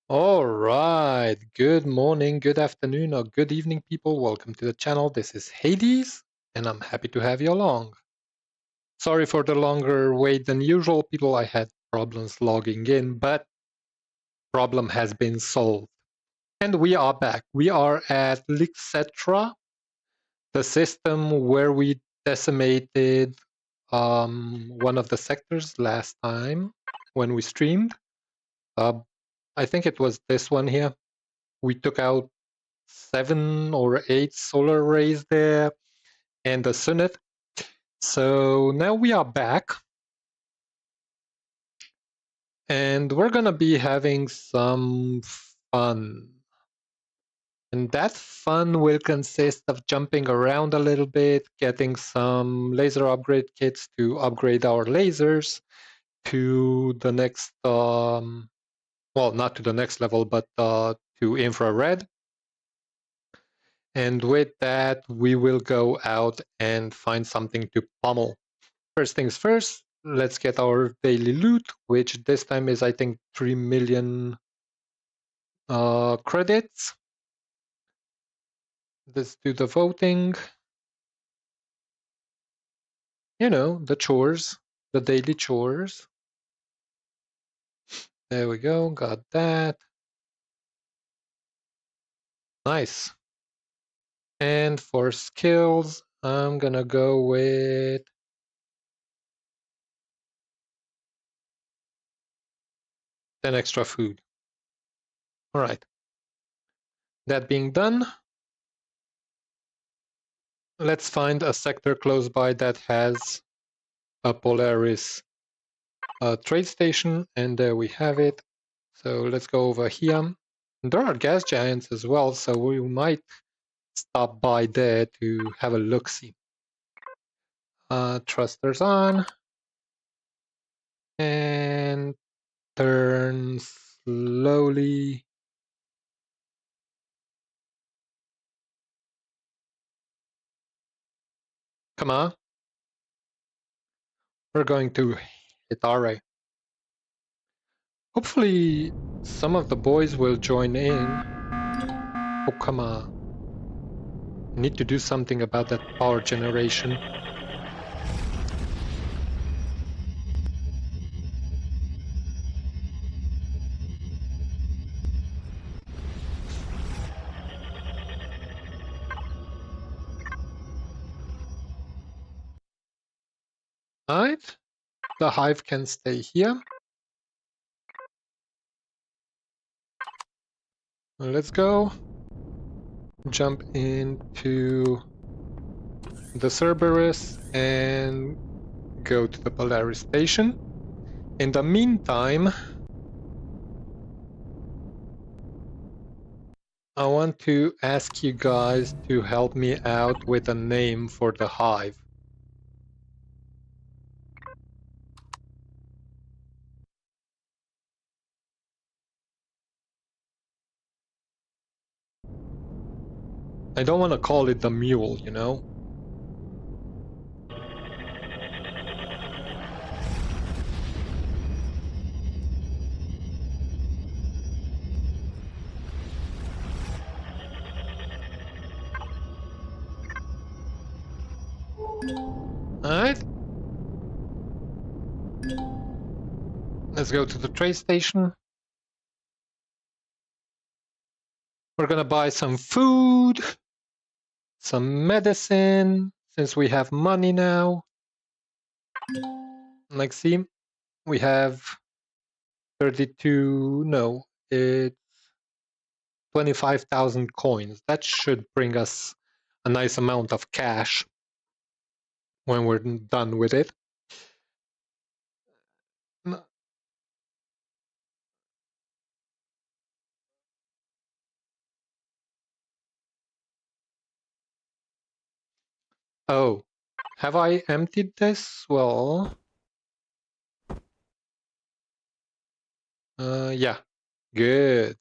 All right. Good morning, good afternoon, or good evening, people. Welcome to the channel. This is Hades, and I'm happy to have you along. Sorry for the longer wait than usual, people. I had problems logging in, but problem has been solved. And we are back. We are at Lixetra, the system where we decimated one of the sectors last time when we streamed. I think it was this one here. We took out 7 or 8 solar arrays there and a sunnet. So now we are back and we're gonna be having some fun. And that fun will consist of jumping around a little bit, getting some laser upgrade kits to upgrade our lasers to the next, well, not to the next level, but to infrared. And with that, we will go out and find something to pummel. First things first, let's get our daily loot, which this time is, I think, 3 million credits. Let's do the voting. You know, the chores, the daily chores. There we go, got that. Nice. And for skills, I'm gonna go with an extra food. All right. That being done, let's find a sector close by that has a Polaris trade station, and there we have it. So let's go over here. There are gas giants as well, so we might stop by there to have a look-see. Thrusters on. And turn slowly. Come on. We're going to hit RA. Hopefully some of the boys will join in. Oh, come on. I need to do something about that power generation. Alright. The hive can stay here. Let's go. Jump into the Cerberus and go to the Polaris station. In the meantime, I want to ask you guys to help me out with a name for the hive. I don't want to call it the mule, you know? Alright. Let's go to the trade station. We're gonna buy some food, some medicine, since we have money now. Like, see, we have 32, no, it's 25,000 coins. That should bring us a nice amount of cash when we're done with it. Oh, have I emptied this? Well, yeah, good.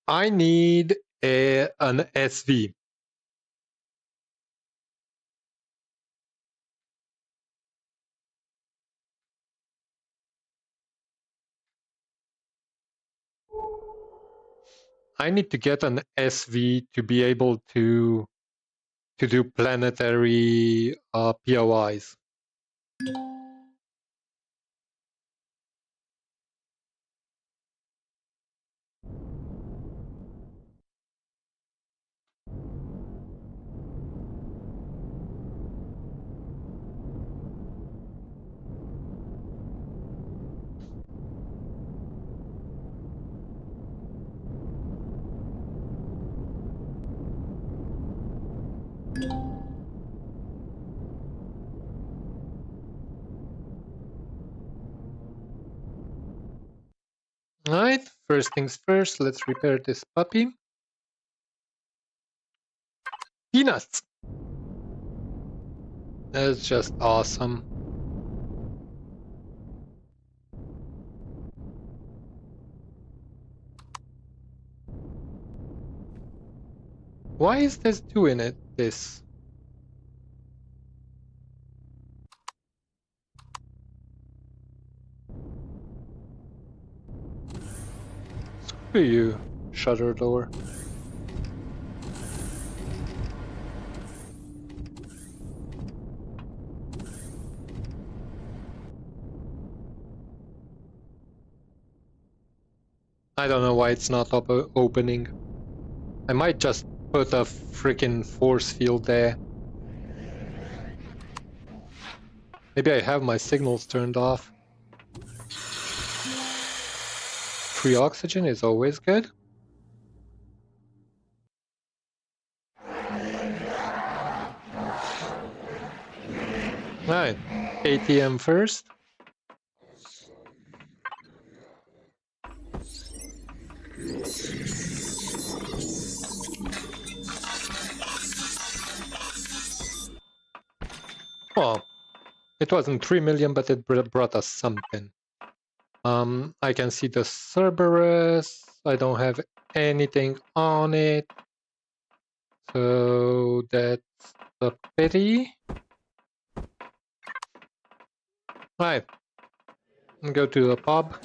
I need an SV. I need to get an SV to be able to do planetary POIs. Alright, first things first, let's repair this puppy. Peanuts! That's just awesome. Why is this doing it, this? Screw you, shutter door. I don't know why it's not opening. I might just put a freaking force field there. Maybe I have my signals turned off. Free oxygen is always good. Right, ATM first. Well, it wasn't 3 million, but it brought us something. I can see the Cerberus. I don't have anything on it. So that's a pity. Right. Go to the pub.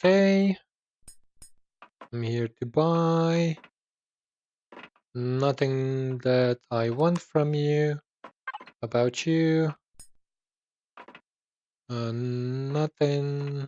Okay. I'm here to buy. Nothing that I want from you. About you. Nothing.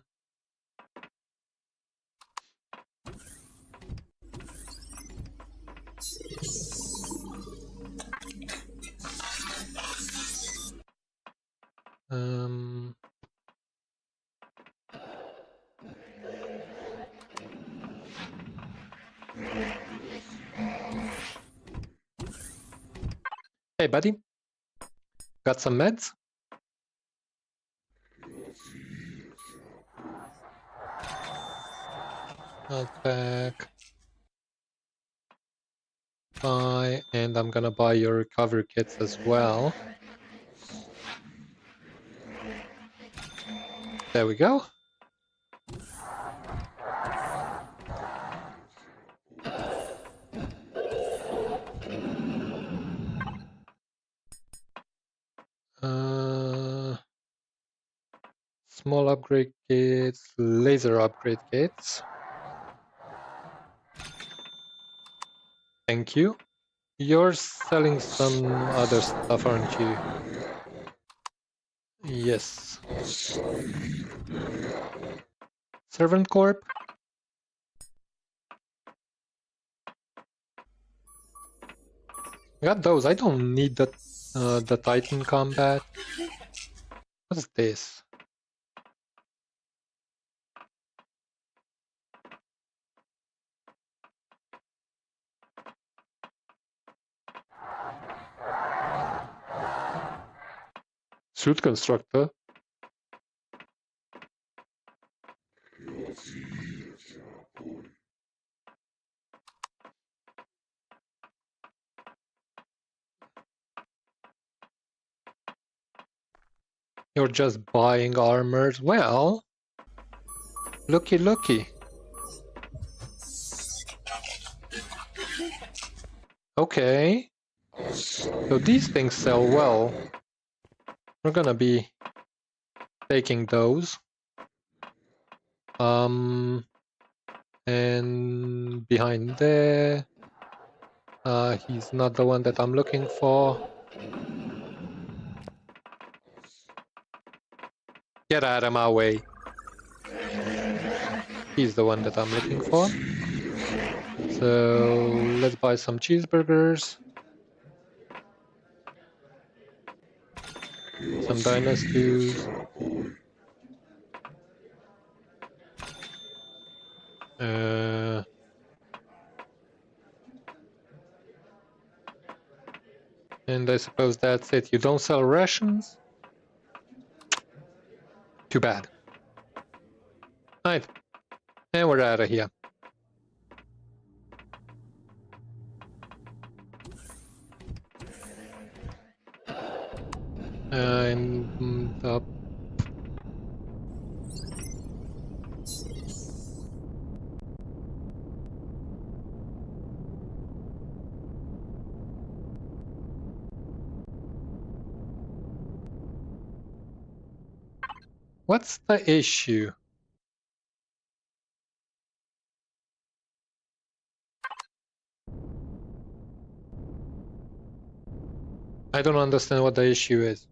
Hey, buddy. Got some meds? I'll pack. Buy, and I'm gonna buy your recovery kits as well. There we go. Small upgrade kits, laser upgrade kits. Thank you. You're selling some other stuff, aren't you? Yes. Servant Corp? I got those. I don't need the Titan combat. What is this? Suit constructor? You're just buying armors. Well, looky looky. Okay. So these things sell well. We're gonna be taking those. And behind there, he's not the one that I'm looking for. Get out of my way. He's the one that I'm looking for. So let's buy some cheeseburgers. Some dynasties. And I suppose that's it. You don't sell rations? Too bad. Right. And we're out of here. And what's the issue? I don't understand what the issue is.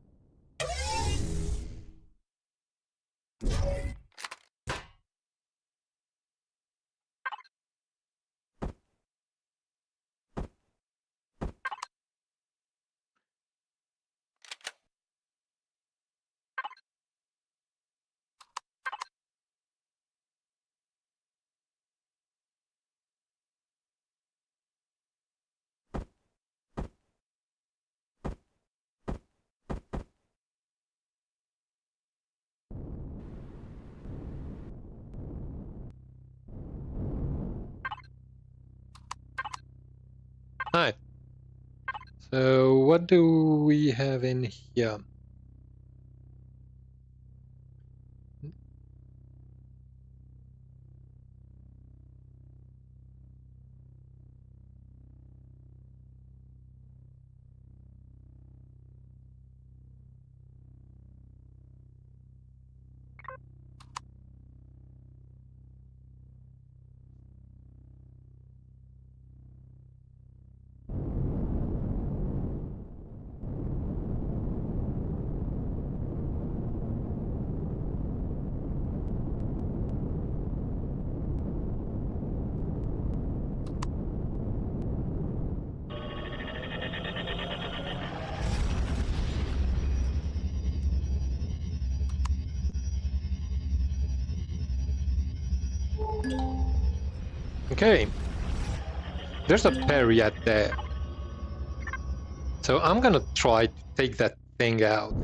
Right. So what do we have in here? Okay. There's a Periat there. So I'm gonna try to take that thing out.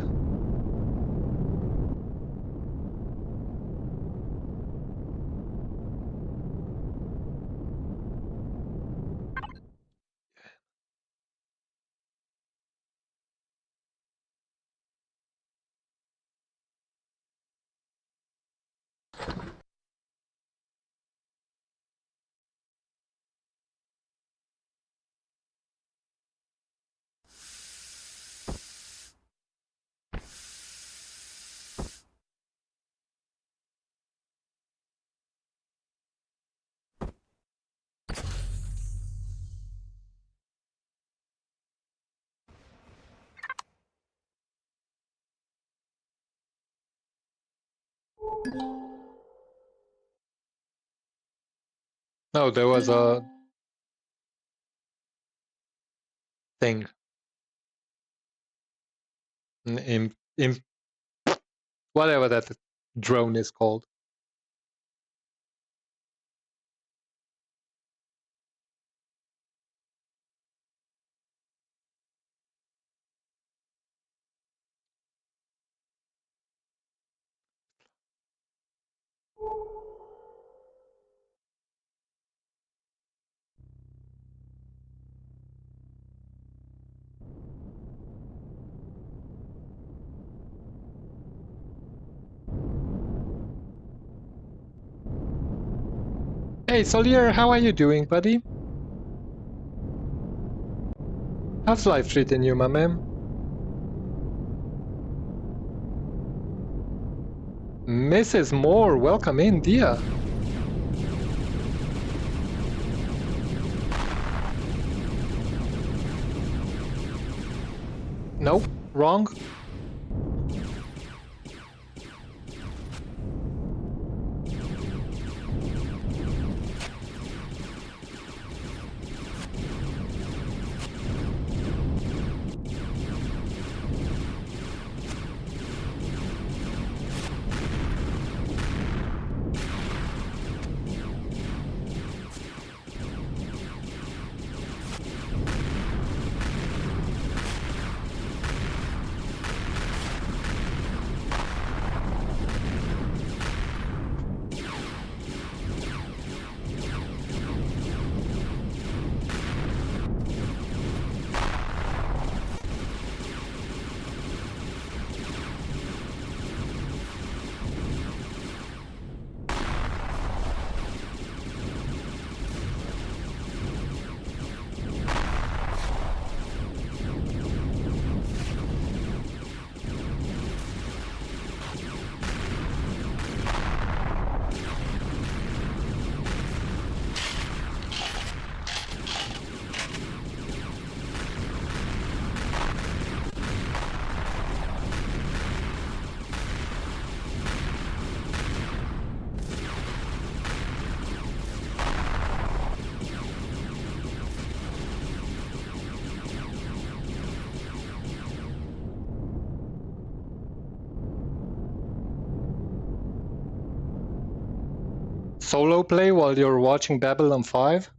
No, there was a thing. In whatever that drone is called. Hey, Solier, how are you doing, buddy? How's life treating you, my man? Mrs. Moore, welcome in, dear. Nope, wrong. Solo play while you're watching Babylon 5?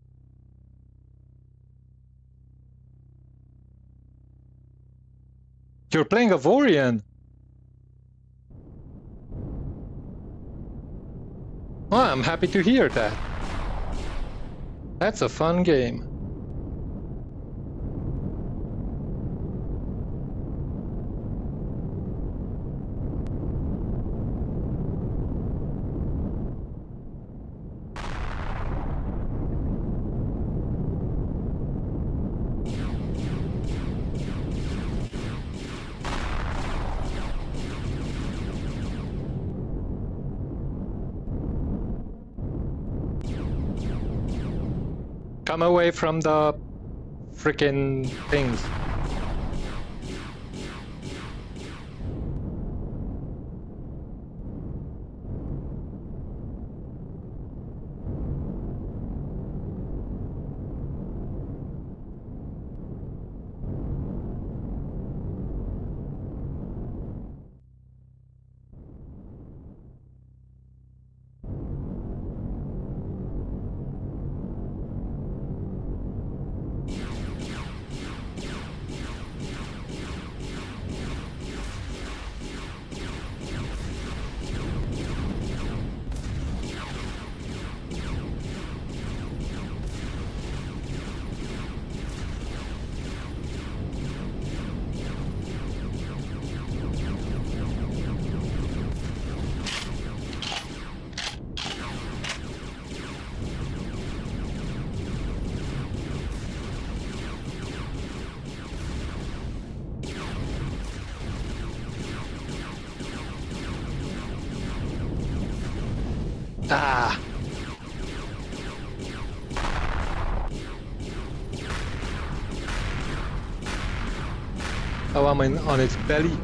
You're playing Avorian? Well, I'm happy to hear that. That's a fun game. Come away from the freaking things. Ah! Oh, I'm on its belly.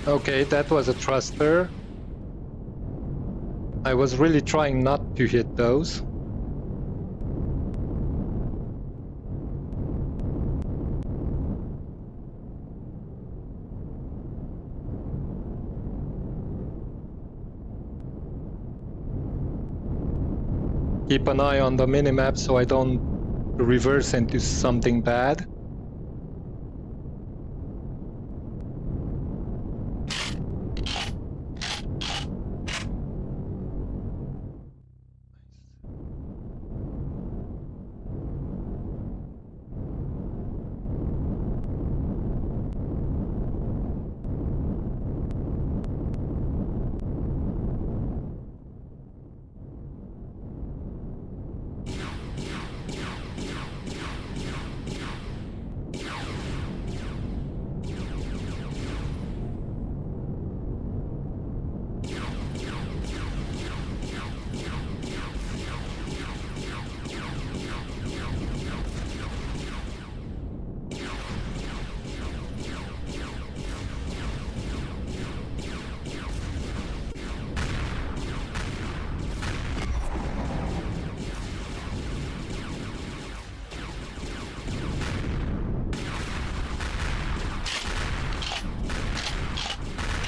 Okay, that was a thruster. I was really trying not to hit those. keep an eye on the minimap so I don't reverse into something bad.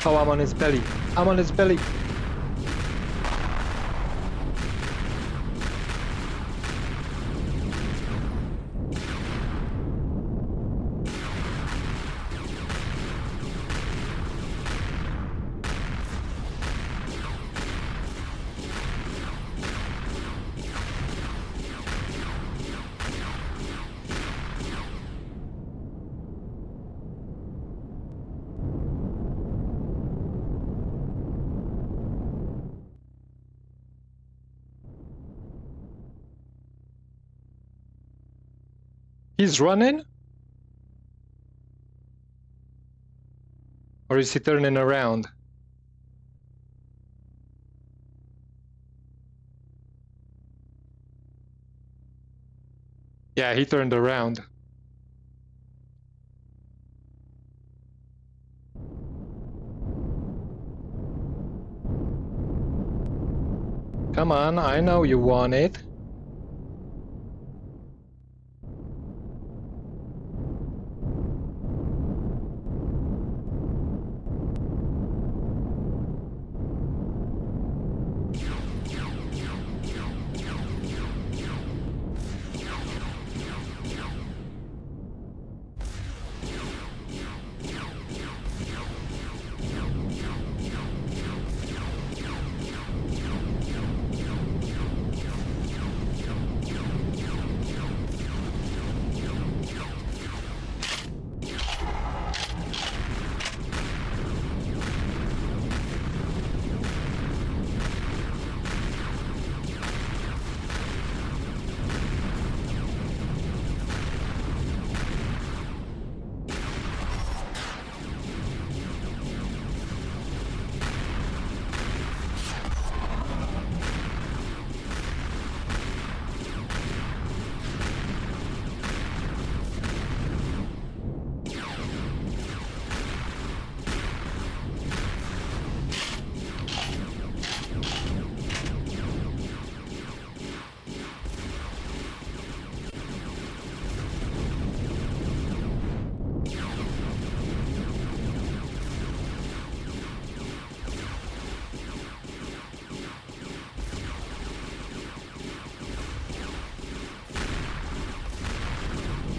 Oh, I'm on his belly. I'm on his belly. He's running? Or is he turning around? Yeah, he turned around. Come on, I know you want it.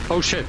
Oh shit.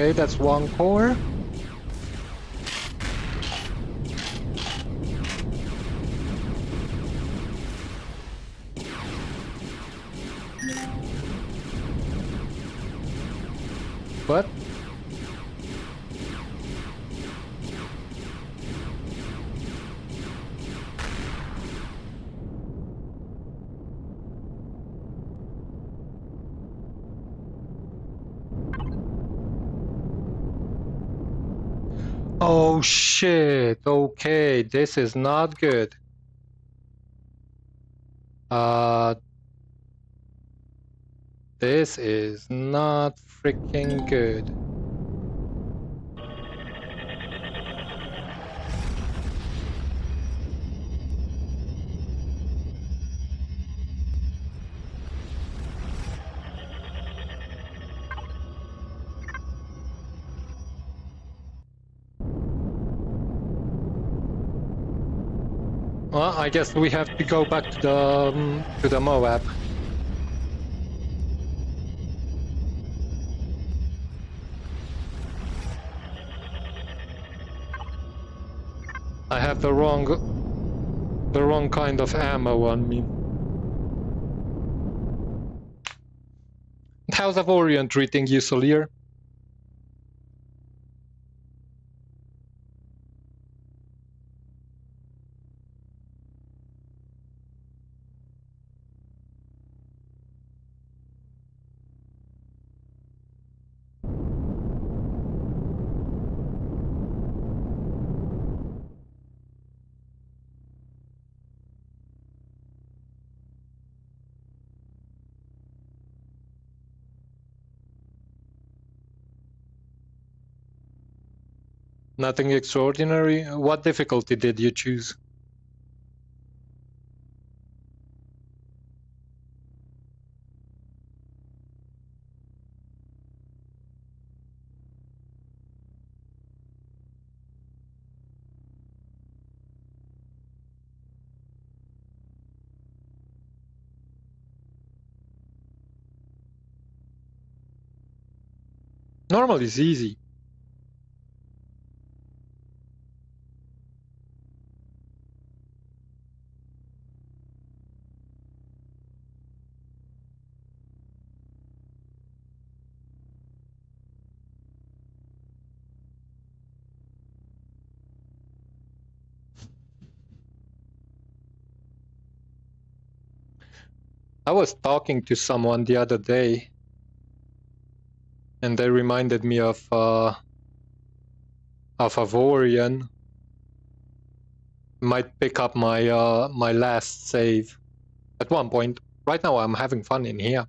Okay, that's one core. But oh shit, okay, this is not good. This is not freaking good. Well, I guess we have to go back to the Moab. I have the wrong kind of ammo on me. How's Empyrion treating you, Solier? Nothing extraordinary? What difficulty did you choose? Normal is easy. I was talking to someone the other day, and they reminded me of Empyrion. Might pick up my my last save at one point. Right now I'm having fun in here.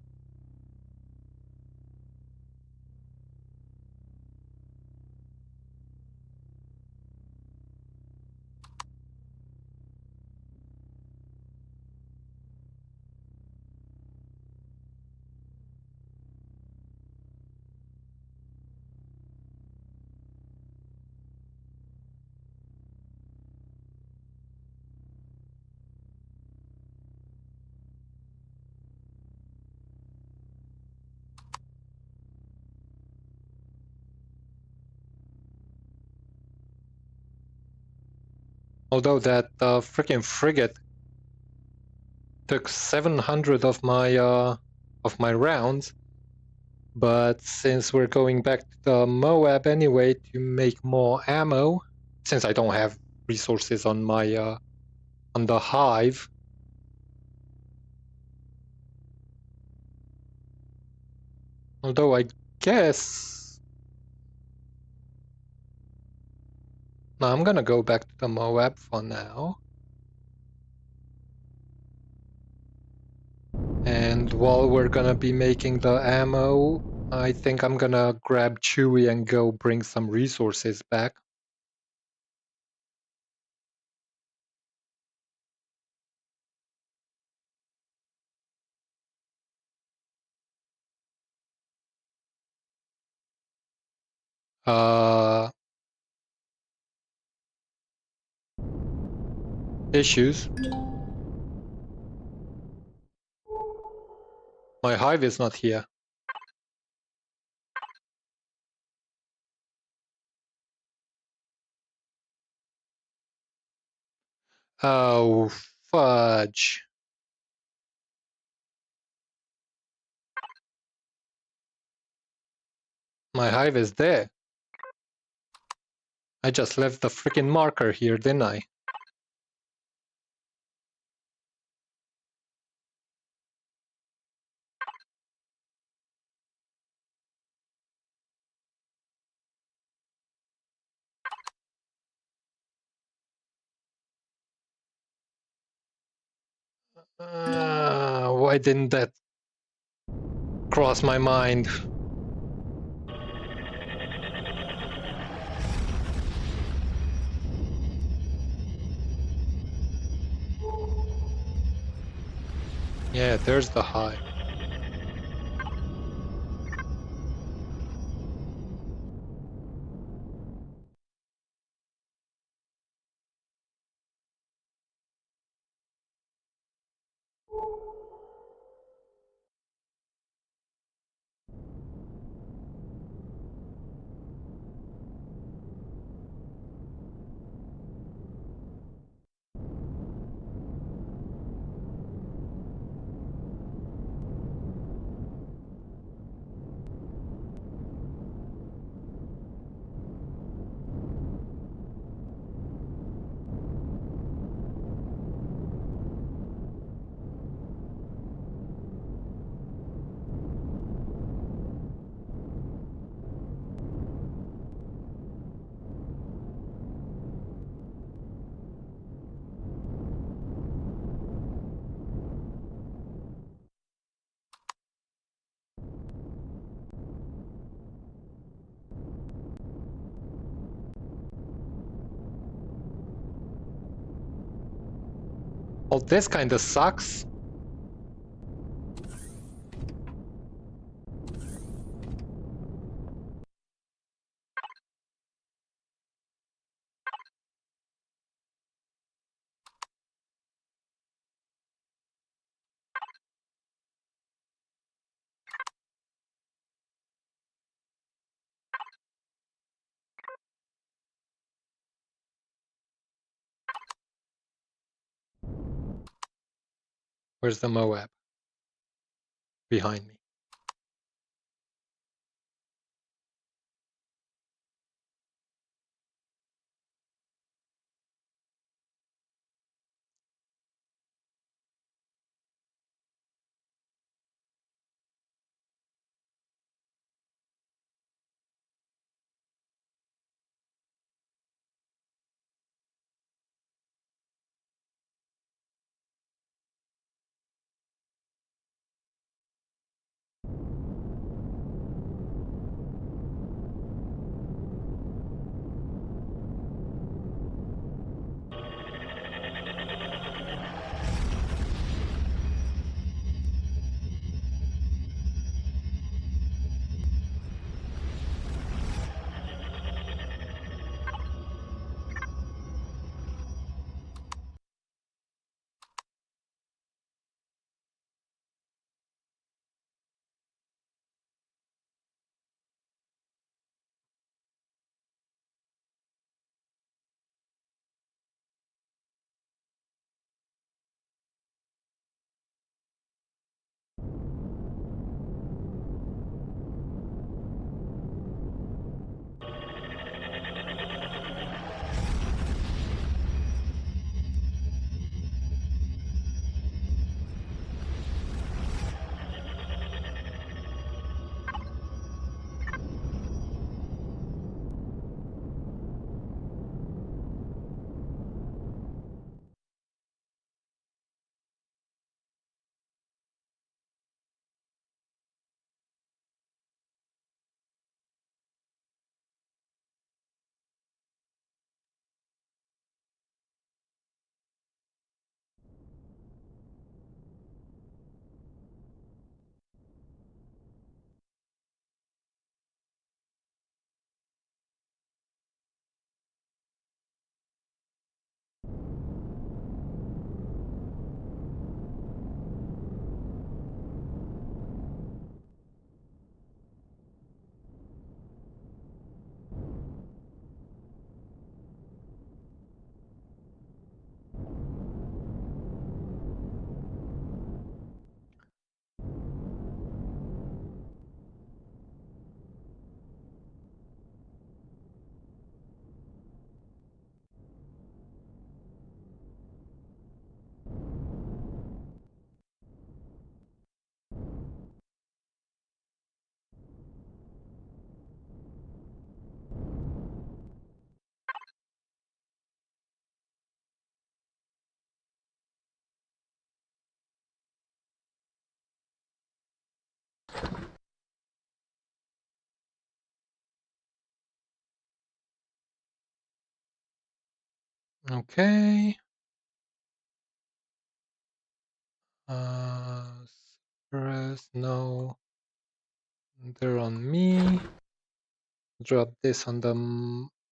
Although that freaking frigate took 700 of my rounds, but since we're going back to the Moab anyway to make more ammo, since I don't have resources on my on the hive, although I guess no, I'm gonna go back to the Moab for now. And while we're gonna be making the ammo, I think I'm gonna grab Chewie and go bring some resources back. Issues. My hive is not here. Oh, fudge. My hive is there. I just left the freaking marker here, didn't I? Why didn't that cross my mind? Yeah, there's the hive. Well, this kind of sucks. Where's the Moab? Behind me. Okay. Press no. They're on me. Drop this on the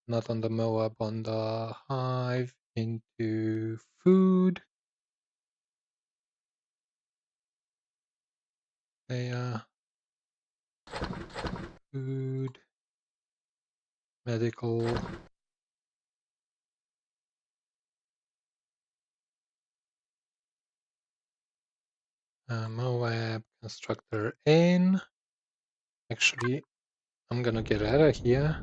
not on the Moab, on the hive into food. Food, medical. Moab constructor in. Actually, I'm gonna get out of here.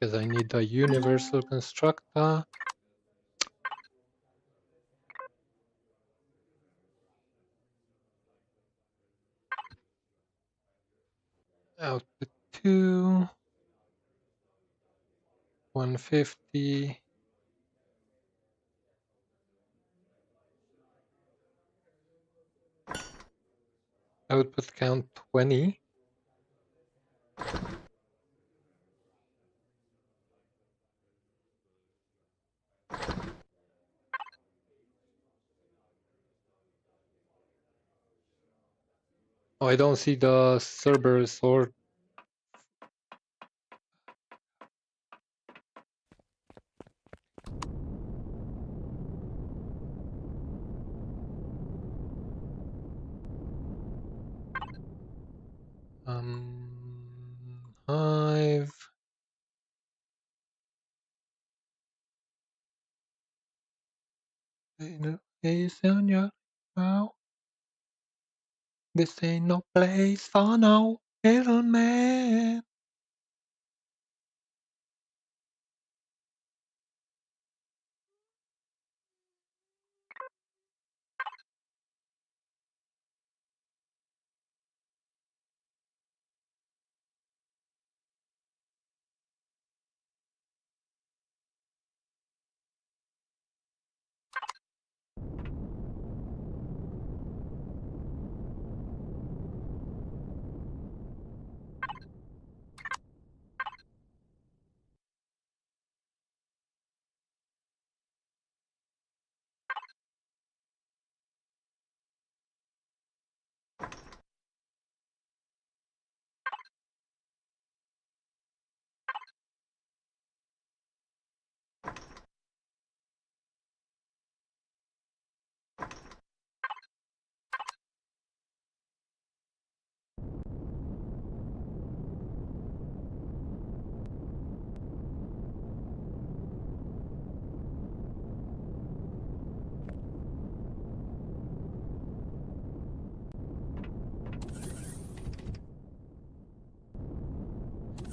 Because I need a universal constructor. Output 2. 150. Output count 20. Oh, I don't see the Cerberus or hive. Is on your wow. This ain't no place for no little man.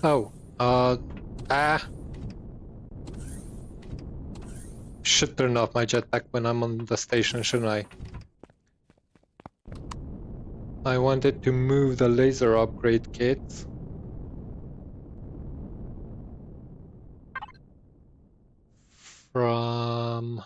Oh, should turn off my jetpack when I'm on the station, shouldn't I? I wanted to move the laser upgrade kits. From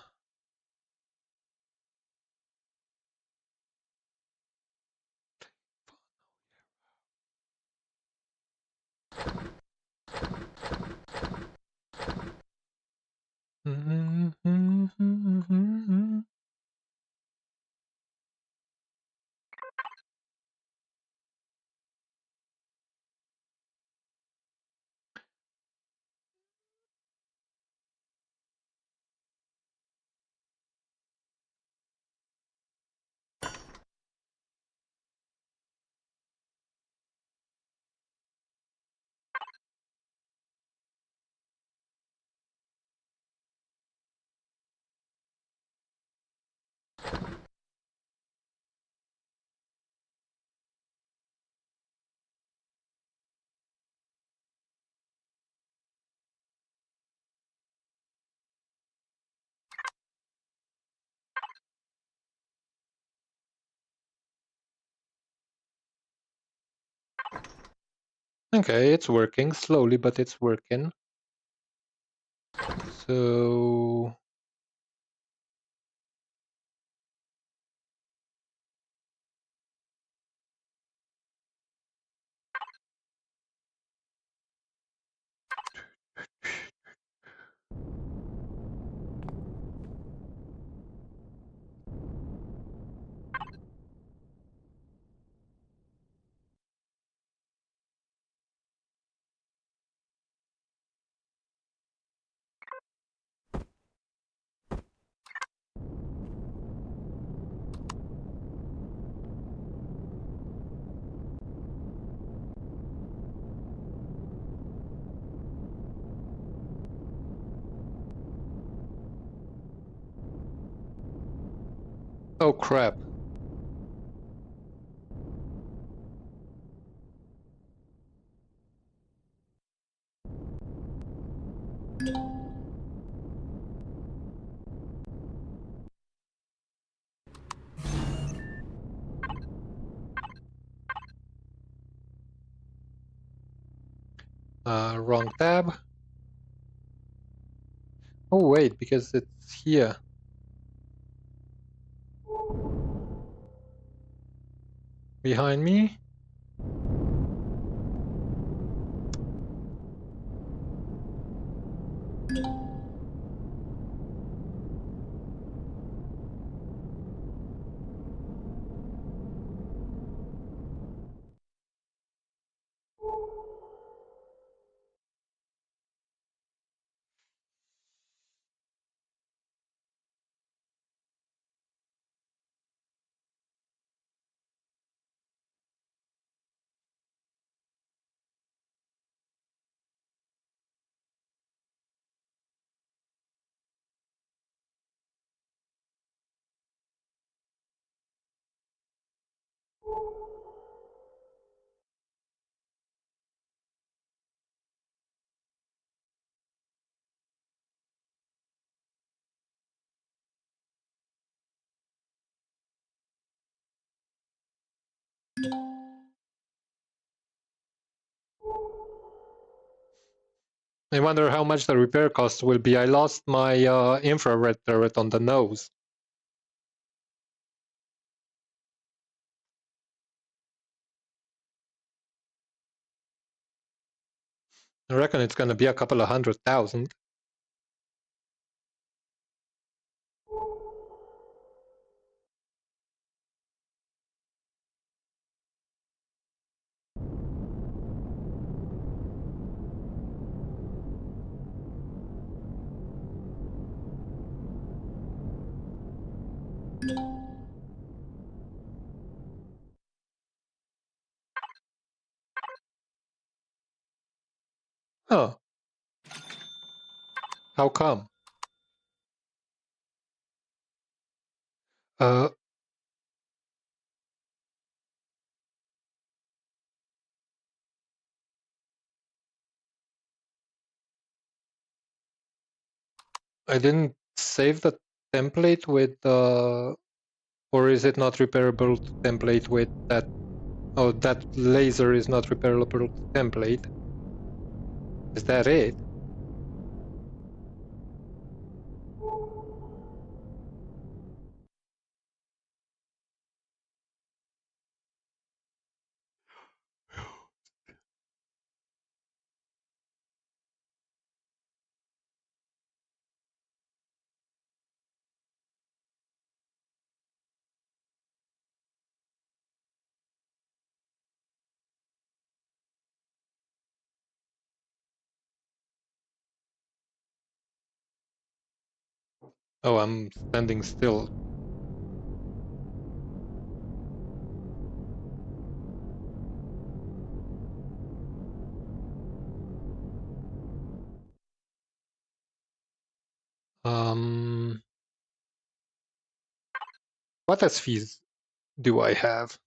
Okay, it's working slowly, but it's working. So oh crap. Wrong tab. Oh wait, because it's here. Behind me? I wonder how much the repair cost will be. I lost my infrared turret on the nose. I reckon it's gonna be a couple of 100,000. Oh, how come? Uh, I didn't save the template with or is it not repairable to template with that? Oh, that laser is not repairable to template. Is that it? Oh, I'm standing still. What SVs do I have?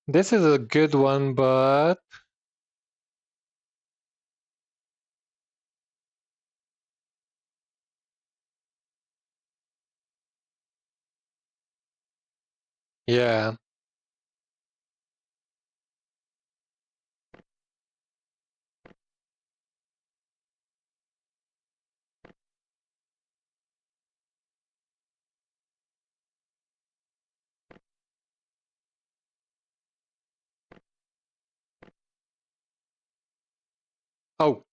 This is a good one, but yeah. Oh,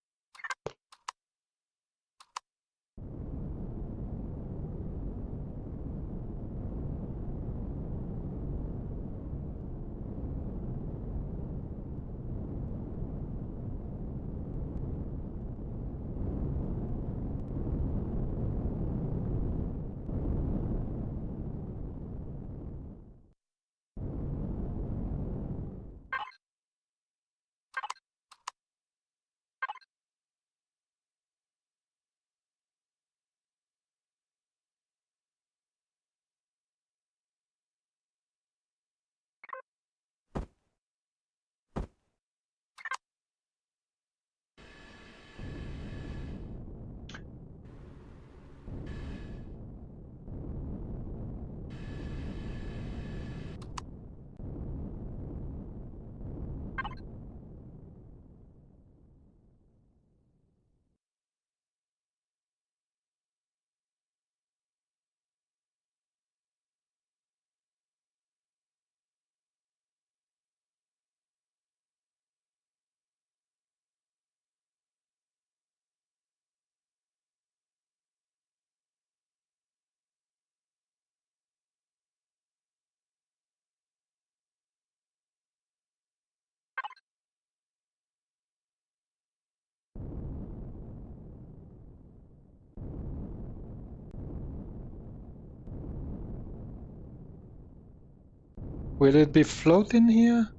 will it be floating here?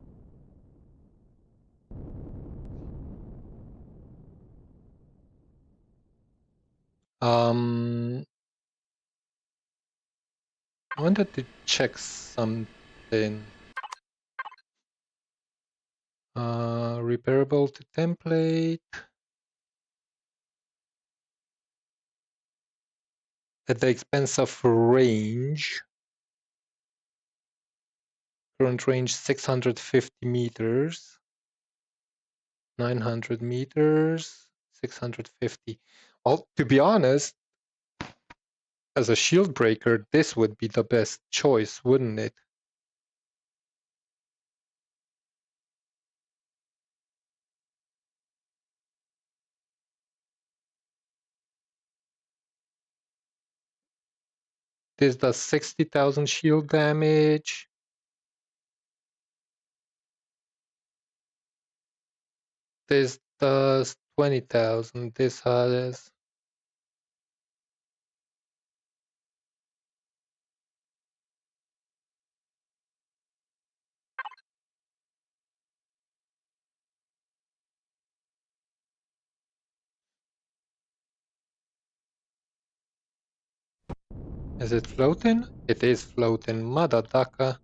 I wanted to check something. Repairable to template. At the expense of range. Current range 650 meters. 900 meters. 650. Well, to be honest, as a shield breaker, this would be the best choice, wouldn't it? This does 60,000 shield damage. This does 20,000. This has... Is it floating? It is floating. Madadaka.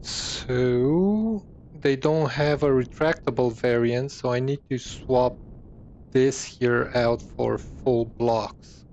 So they don't have a retractable variant, so I need to swap this here out for full blocks.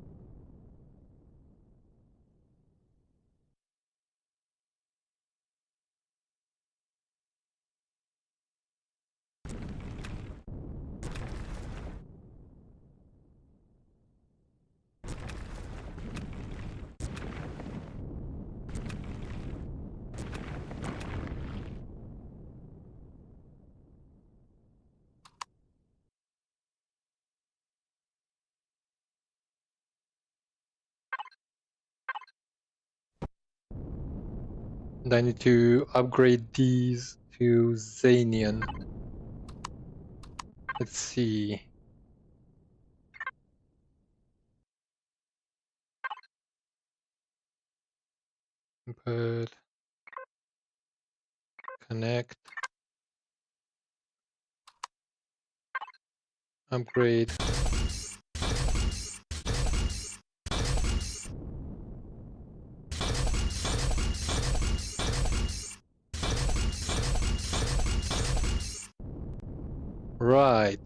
And I need to upgrade these to Xanian. Let's see. But Connect. Upgrade. Right.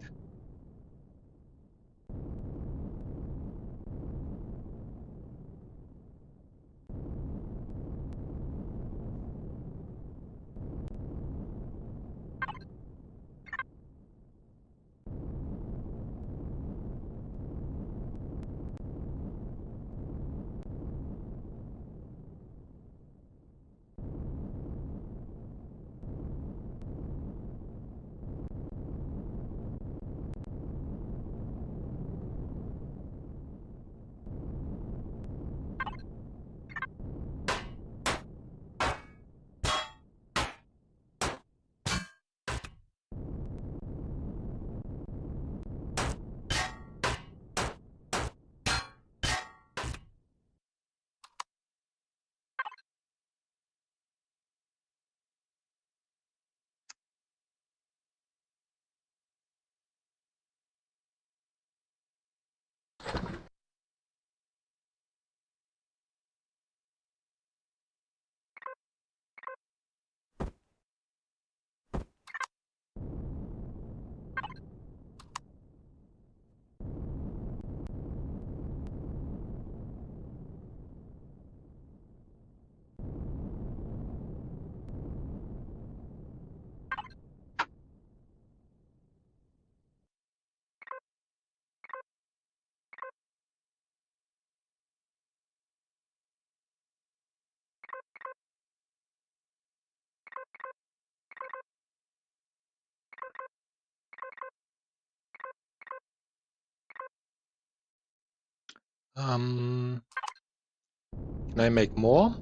Can I make more?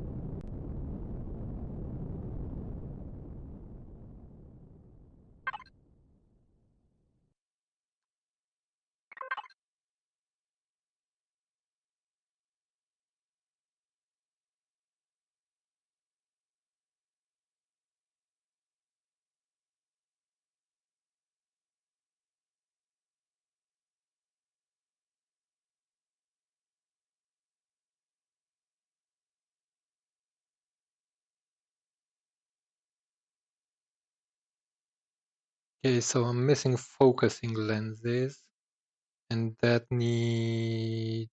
Okay, so I'm missing focusing lenses, and that needs...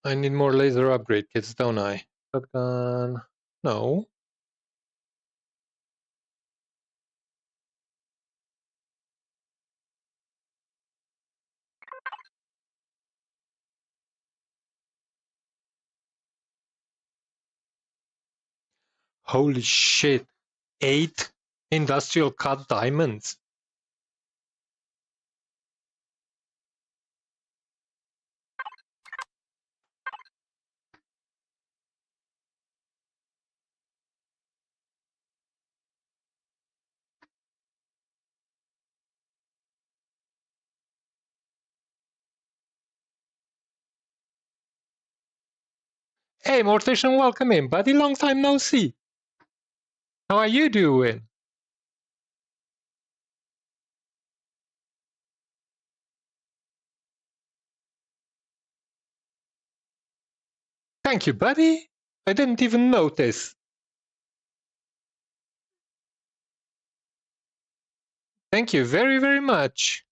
I need more laser upgrade kits, don't I? Shotgun. No. Holy shit. 8 industrial cut diamonds. Hey, Mortician, welcome in, buddy. Long time no see. How are you doing? Thank you, buddy. I didn't even notice. Thank you very, very much.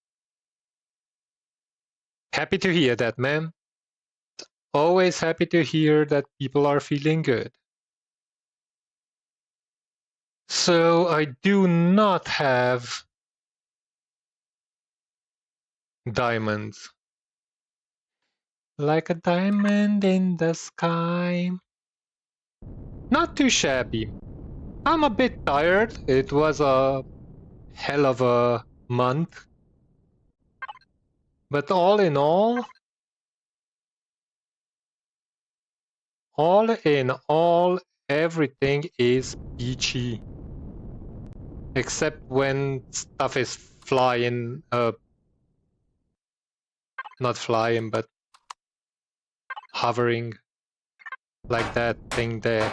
Happy to hear that, man. Always happy to hear that people are feeling good. So I do not have diamonds. Like a diamond in the sky. Not too shabby. I'm a bit tired. It was a hell of a month. But all in all in all, everything is peachy. Except when stuff is flying, not flying, but hovering like that thing there.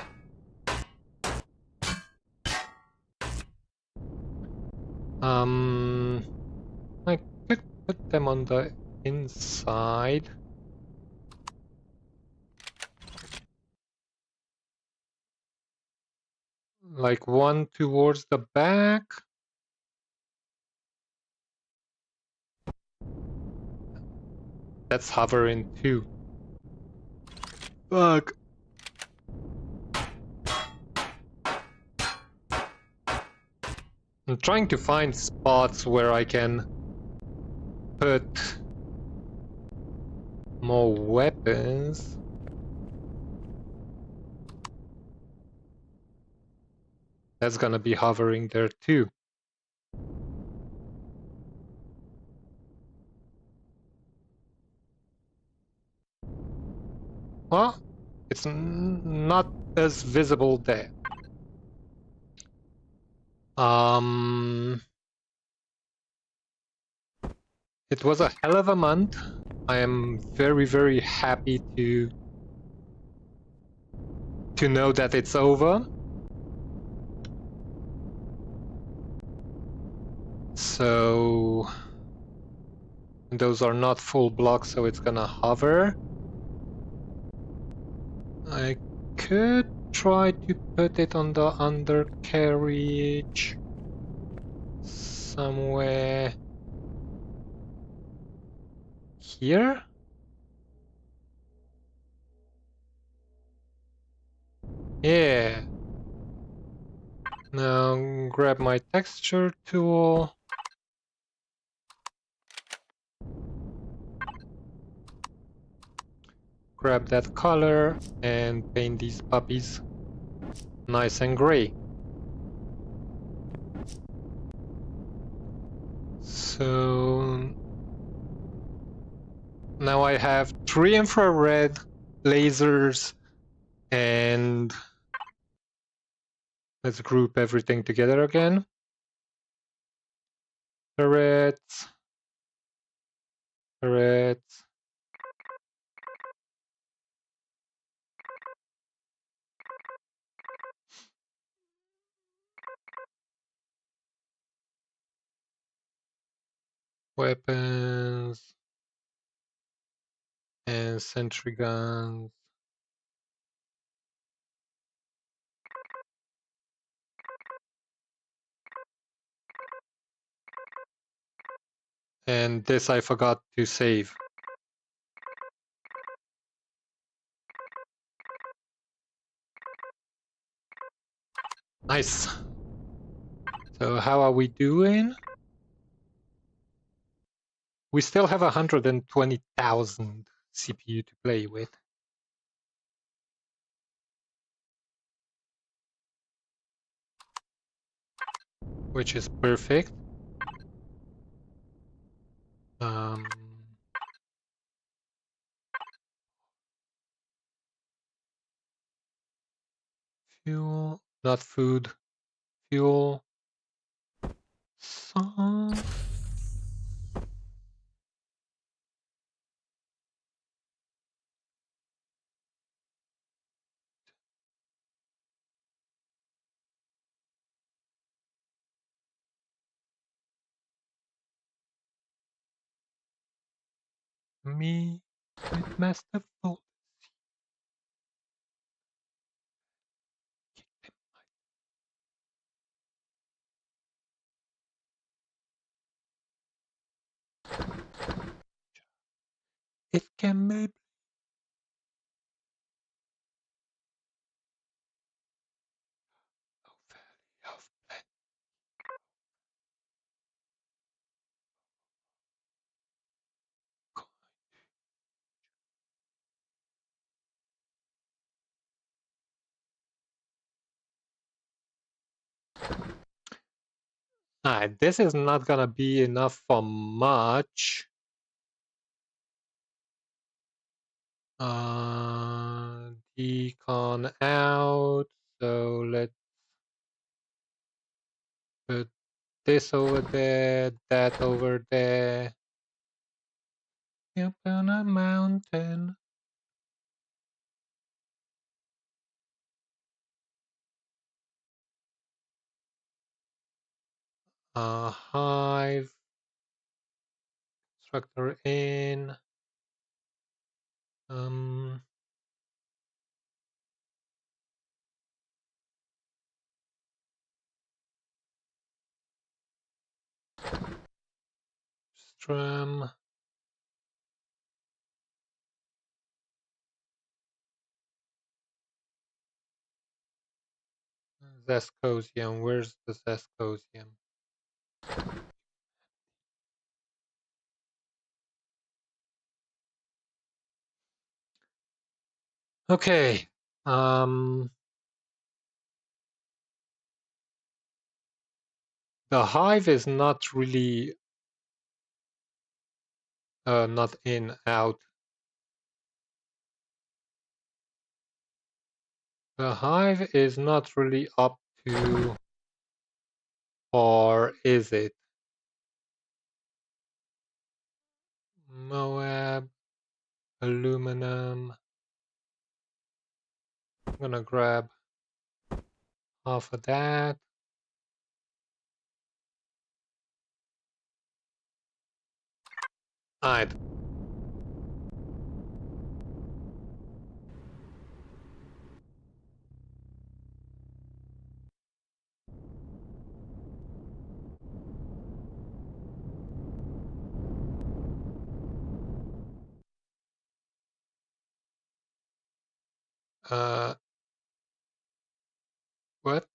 I could put them on the inside. Like one towards the back. That's hovering too. Fuck. I'm trying to find spots where I can put more weapons. That's gonna be hovering there too. Well, it's not as visible there. It was a hell of a month. I am very, very happy to know that it's over. So those are not full blocks, so it's gonna hover. I could try to put it on the undercarriage somewhere here. Yeah. Now grab my texture tool. Grab that color and paint these puppies nice and gray. So now I have 3 infrared lasers, and let's group everything together again. Turrets, turrets, weapons, and sentry guns. And this I forgot to save. Nice. So how are we doing? We still have 120,000 CPU to play with. Which is perfect. Fuel, not food. Fuel. Song. Me with masterful. It can maybe. Alright, this is not gonna be enough for much. Decon out, so let's put this over there, that over there. Up on a mountain. Hive. Constructor in. Strum. Zescosium. Where's the Zescosium? Okay. The hive is not really not in, out. The hive is not really up to, or is it? Moab, aluminum. I'm gonna grab half of that. Alright. What?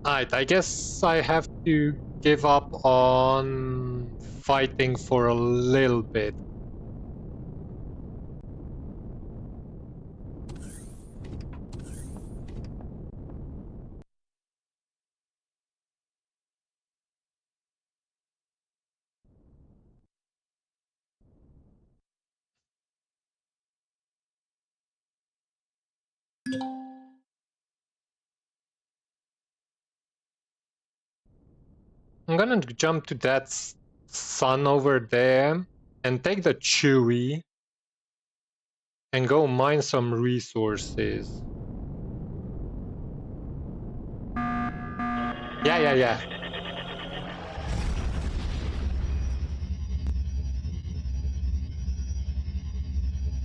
Alright, I guess I have to give up on fighting for a little bit. I'm gonna jump to that sun over there and take the Chewy. and go mine some resources. Yeah.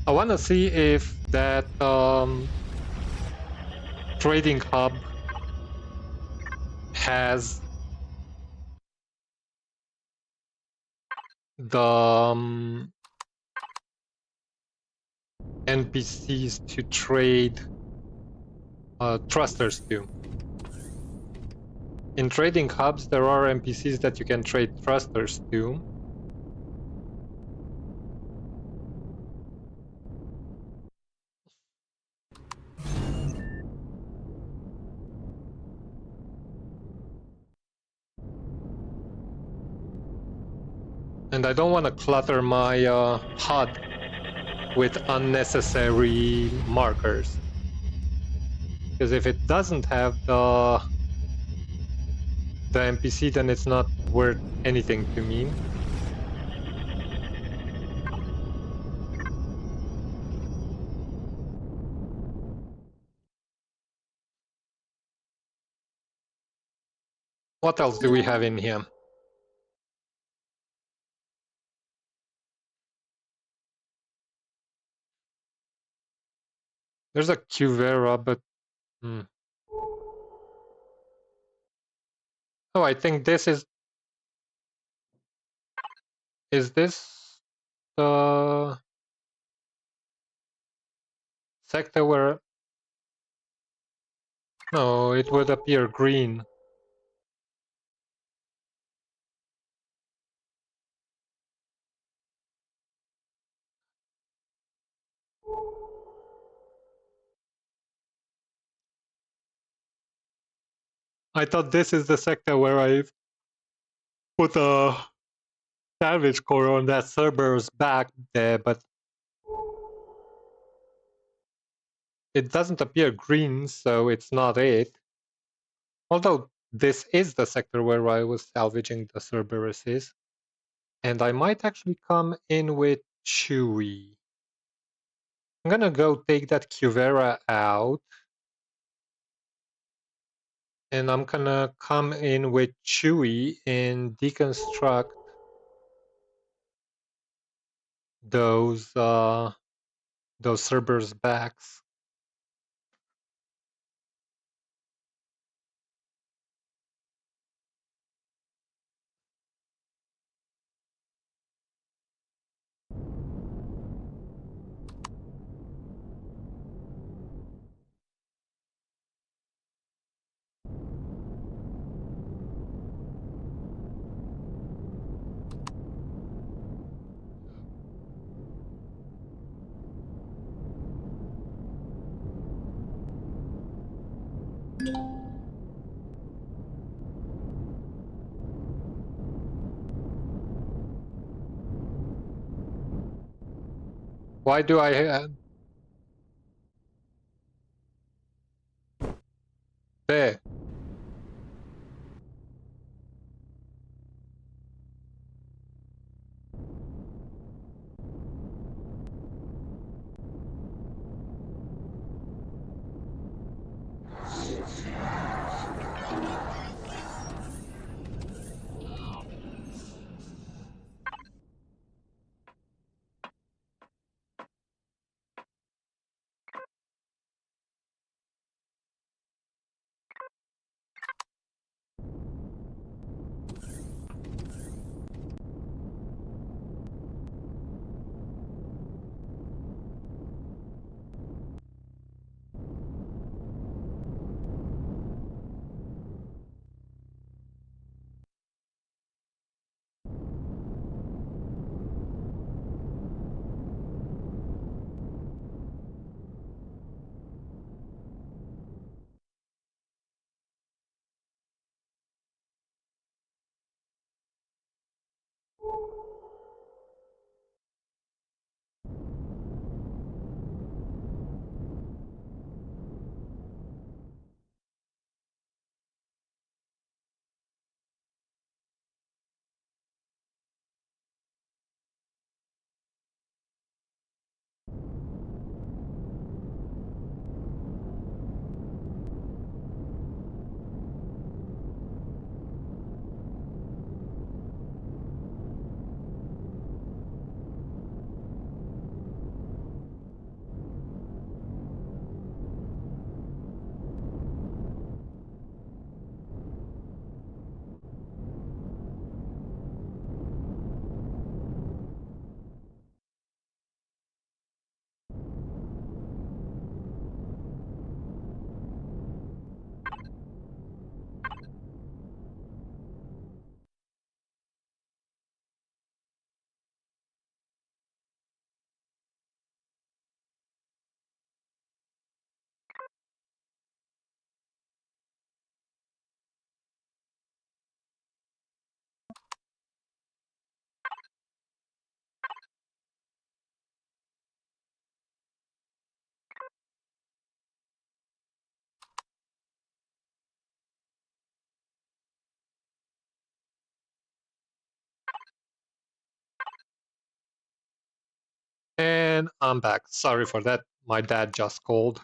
I want to see if that trading hub has the NPCs to trade thrusters to. In trading hubs, there are NPCs that you can trade thrusters to. And I don't want to clutter my HUD with unnecessary markers. Because if it doesn't have the NPC, then it's not worth anything to me. What else do we have in here? There's a Cuvera, but... Oh, I think this is... Is this the sector where... No, it would appear green. I thought this is the sector where I put a salvage core on that Cerberus back there, but it doesn't appear green, so it's not it. Although this is the sector where I was salvaging the Cerberuses. And I might actually come in with Chewy. I'm gonna go take that Cuvera out. And I'm gonna come in with Chewy and deconstruct those Cerberus backs. Why do I there? And I'm back. Sorry for that. My dad just called.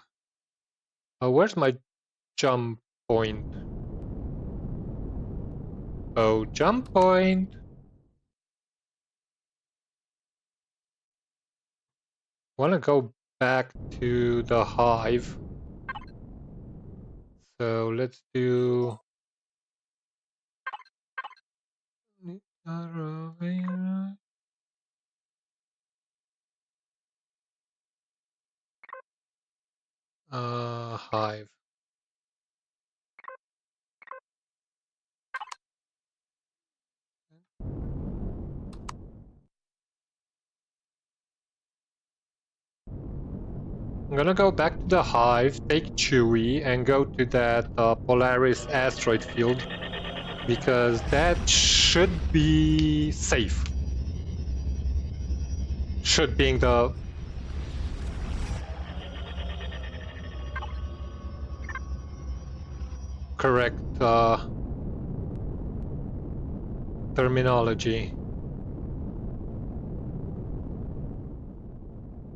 Where's my jump point? Oh, jump point. Want to go back to the hive. So let's do hive. I'm gonna go back to the hive, take Chewie, and go to that Polaris asteroid field, because that should be safe. Should being the correct terminology.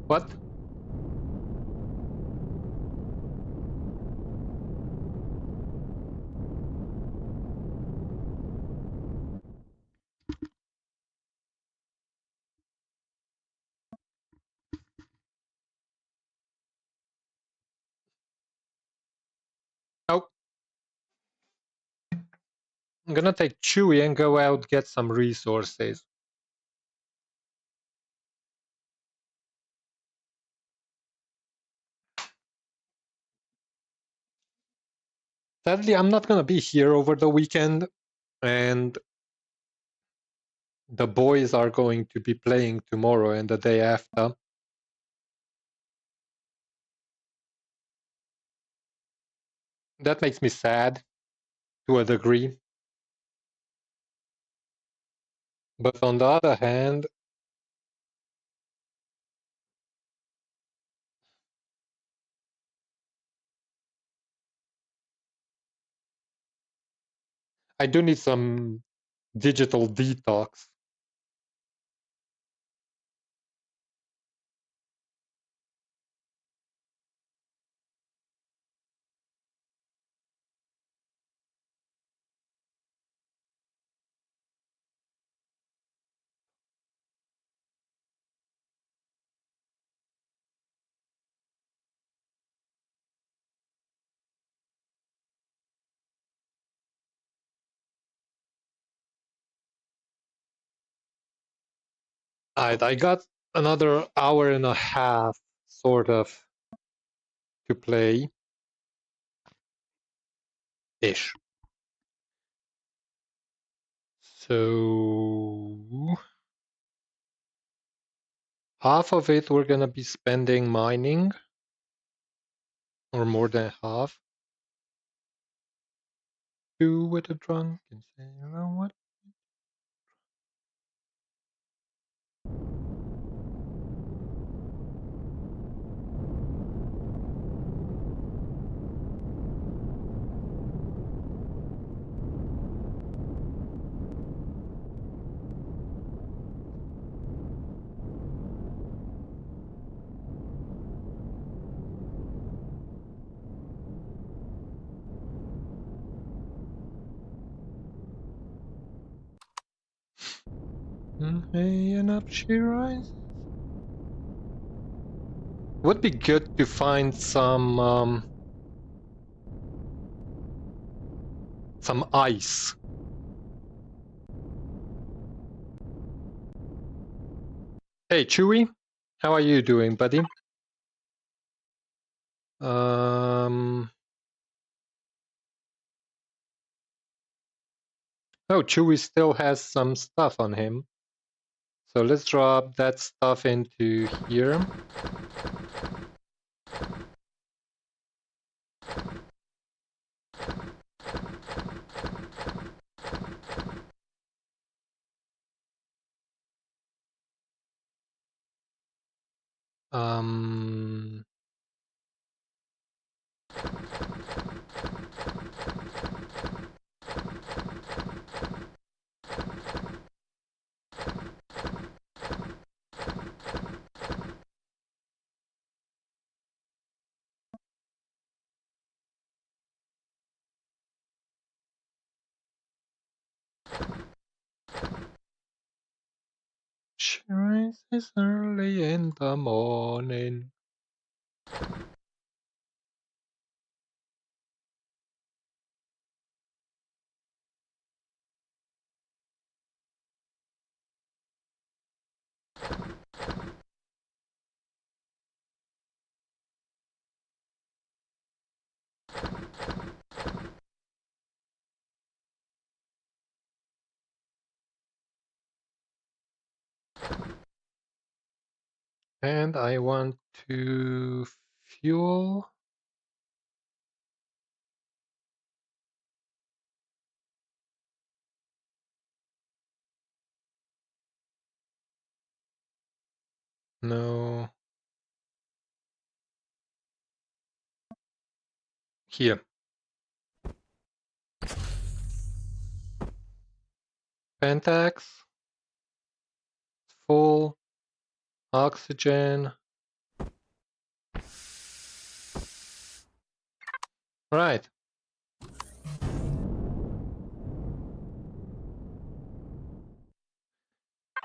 What? Oh, I'm gonna take Chewie and go out get some resources. Sadly, I'm not gonna be here over the weekend, and the boys are going to be playing tomorrow and the day after. That makes me sad to a degree. But on the other hand, I do need some digital detox. I got another hour and a half, sort of, to play. Ish. So half of it we're gonna be spending mining, or more than half. Do with a drunk and say, you know what? Hey, and up she rises. Would be good to find some ice. Hey, Chewie, how are you doing, buddy? Oh, Chewie still has some stuff on him. So let's drop that stuff into here. Um, She rises early in the morning. And I want to fuel. No. Here. Pentax. Full. Oxygen. Right.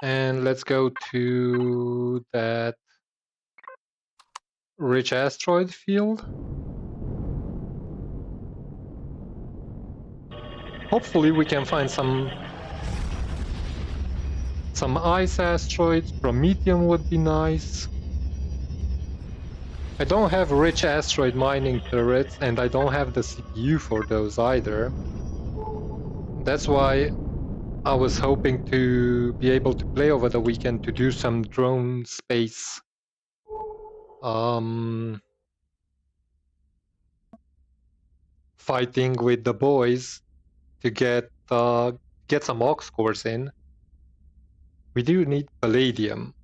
And let's go to that rich asteroid field. Hopefully we can find some ice asteroids. Prometheum would be nice. I don't have rich asteroid mining turrets, and I don't have the CPU for those either. That's why I was hoping to be able to play over the weekend to do some drone space fighting with the boys to get some aux cores in. We do need palladium.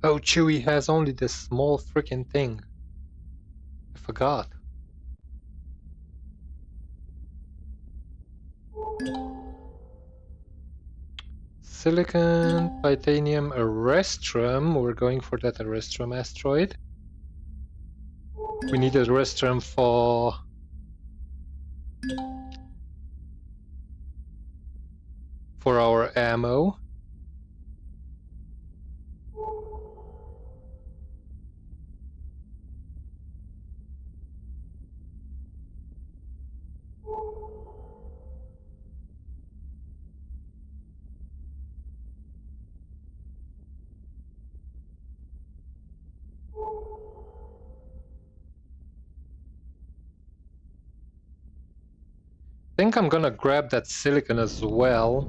Oh, Chewie has only this small freaking thing. I forgot. Silicon, titanium, Erestrum. We're going for that Erestrum asteroid. We need a Erestrum for our ammo. I think I'm gonna grab that silicon as well.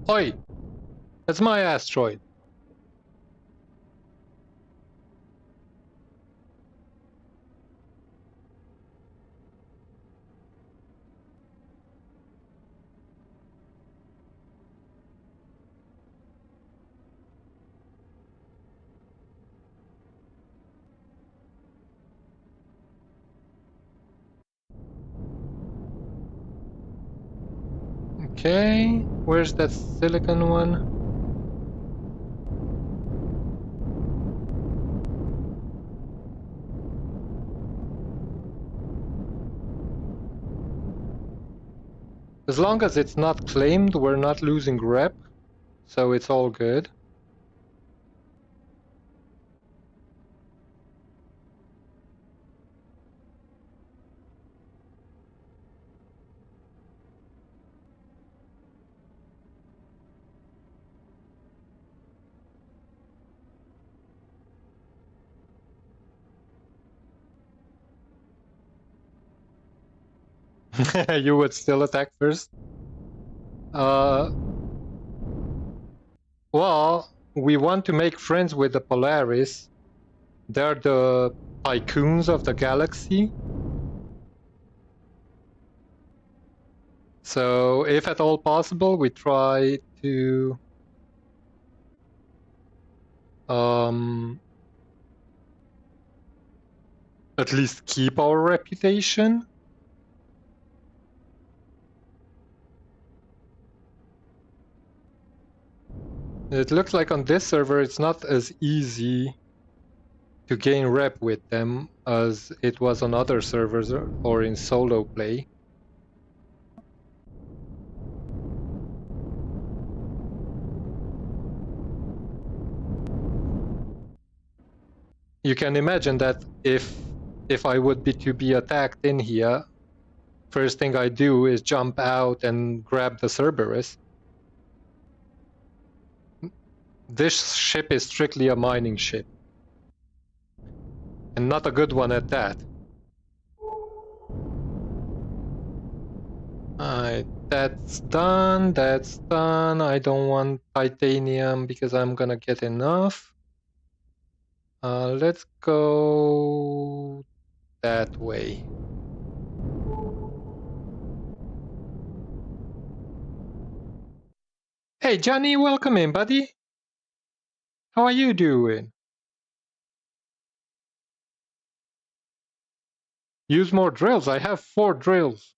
Oi! That's my asteroid. Okay, where's that silicon one? As long as it's not claimed, we're not losing rep, so it's all good. You would still attack first? Well, we want to make friends with the Polaris. They're the tycoons of the galaxy. So, if at all possible, we try to at least keep our reputation. It looks like on this server it's not as easy to gain rep with them as it was on other servers or in solo play. You can imagine that if I would be to be attacked in here, first thing I do is jump out and grab the Cerberus. This ship is strictly a mining ship. And not a good one at that. Alright, that's done, that's done. I don't want titanium because I'm gonna get enough. Let's go that way. Hey Johnny, welcome in, buddy. How are you doing? Use more drills. I have 4 drills.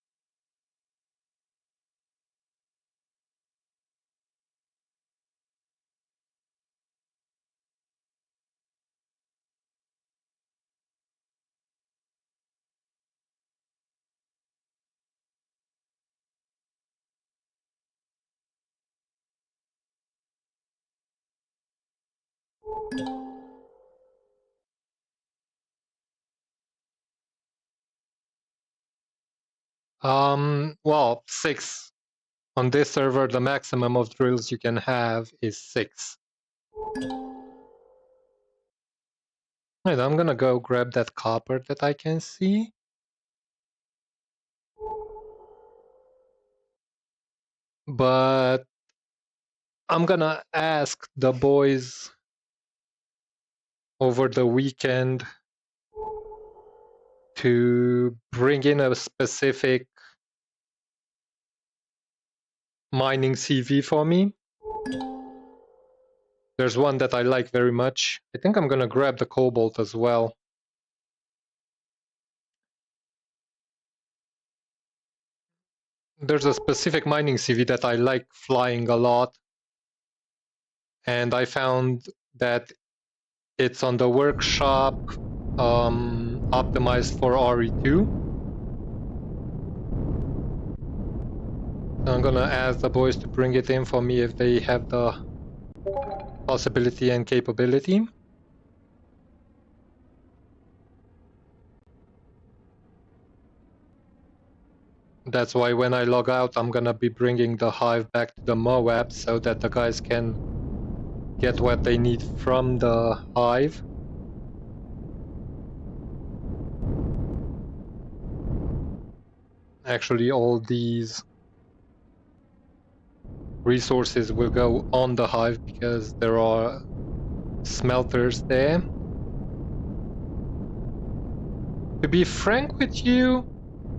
Well, 6. On this server, the maximum of drills you can have is 6. Right, I'm gonna go grab that copper that I can see. But I'm gonna ask the boys over the weekend to bring in a specific mining CV for me. There's one that I like very much. I think I'm gonna grab the cobalt as well. There's a specific mining CV that I like flying a lot, and I found that it's on the workshop optimized for RE2. I'm gonna ask the boys to bring it in for me if they have the possibility and capability. That's why when I log out, I'm gonna be bringing the hive back to the Moab so that the guys can get what they need from the hive. Actually, all these resources will go on the hive because there are smelters there. To be frank with you,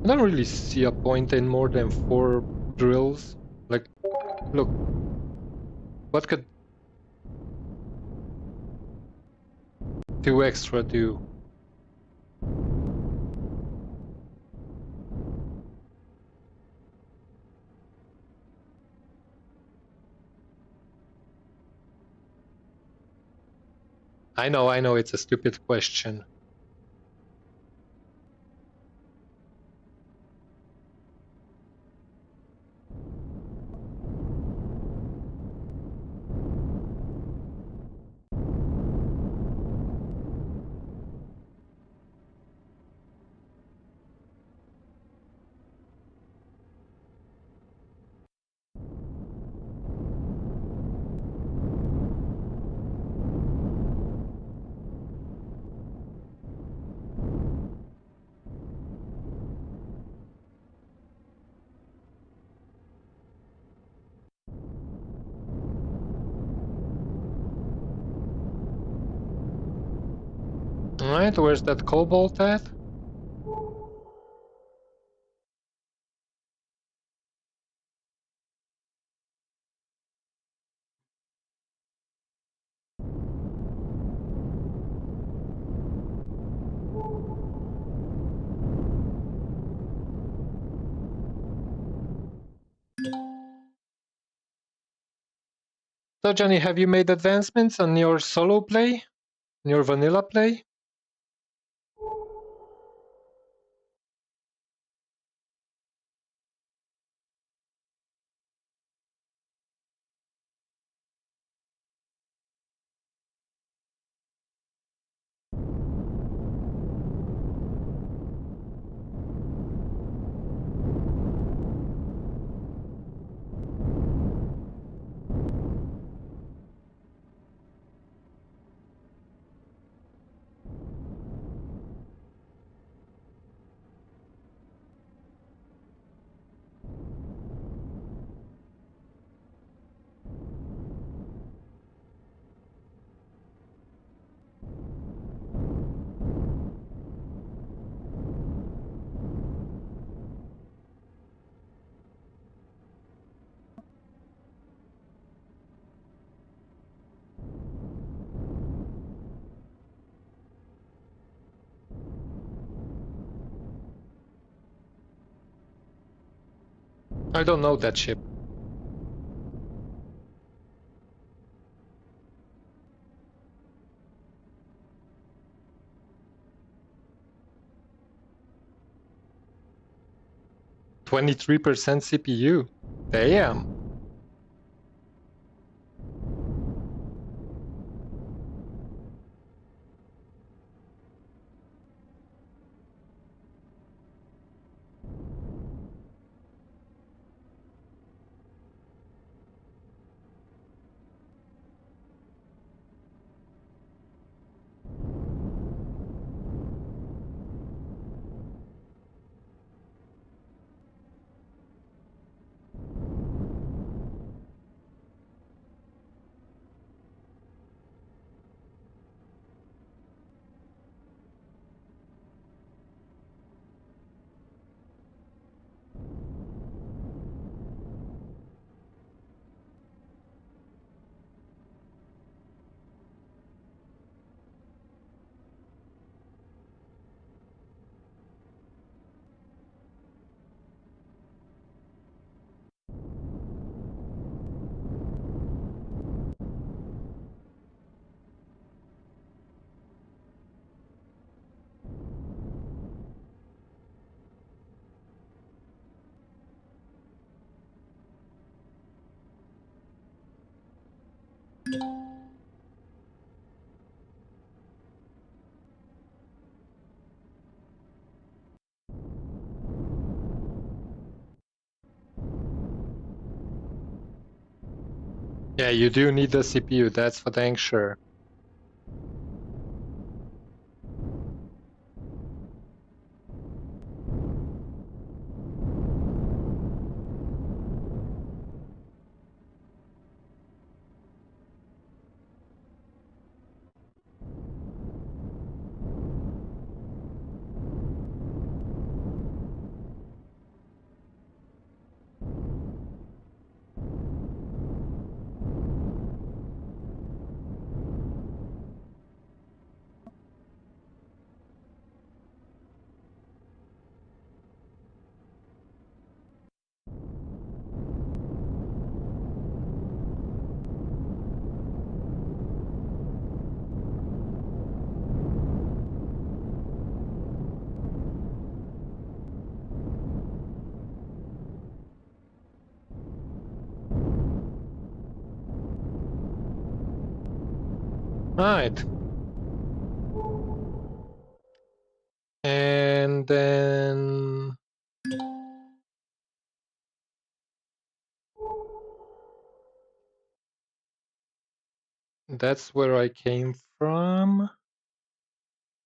I don't really see a point in more than 4 drills. Like, look, what could 2 extra do? I know, it's a stupid question. Alright, where's that cobalt at? So Johnny, have you made advancements on your solo play? Your vanilla play? I don't know that ship. %23 CPU. Damn. Yeah, you do need the CPU, that's for dang sure. Alright. And then that's where I came from.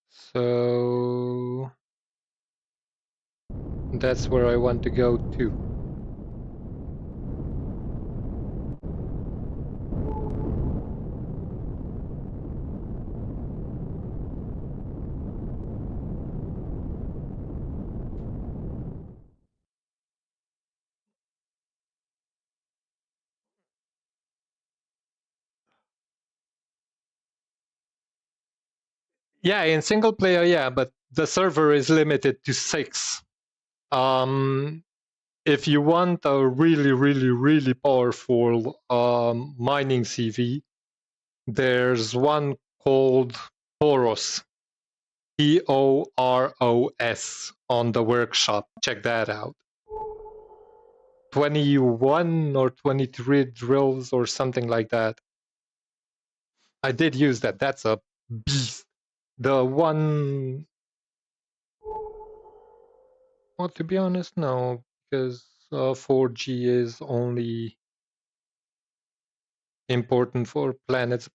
So that's where I want to go to. Yeah, in single player, yeah, but the server is limited to 6. If you want a really, really, really powerful mining CV, there's one called Poros, Poros, on the workshop. Check that out. 21 or 23 drills or something like that. I did use that. That's a beast. The one... Well, to be honest, no, because 4G is only important for planets.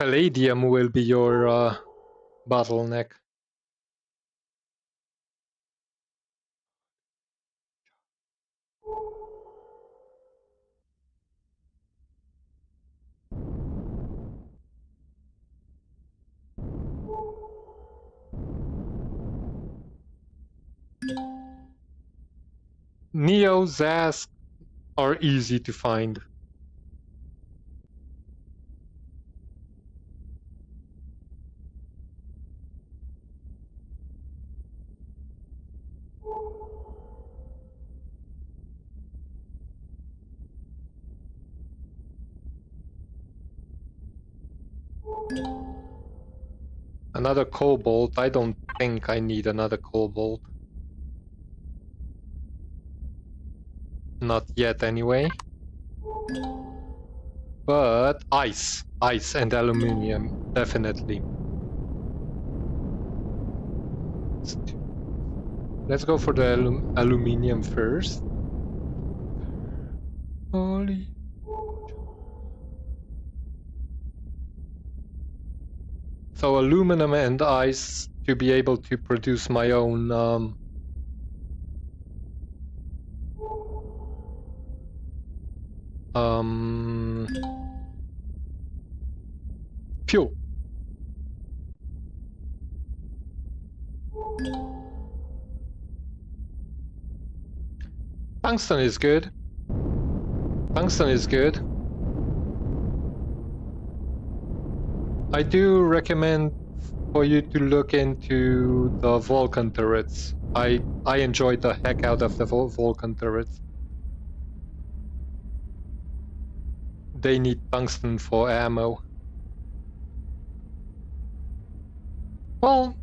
Palladium will be your bottleneck. Neo, Zask are easy to find. Another cobalt. I don't think I need another cobalt. Not yet, anyway. But ice. Ice and aluminium, definitely. Let's go for the aluminium first. Holy. So aluminum and ice to be able to produce my own fuel. Tungsten is good. Tungsten is good. I do recommend for you to look into the Vulcan turrets. I enjoyed the heck out of the Vulcan turrets. They need tungsten for ammo. Well,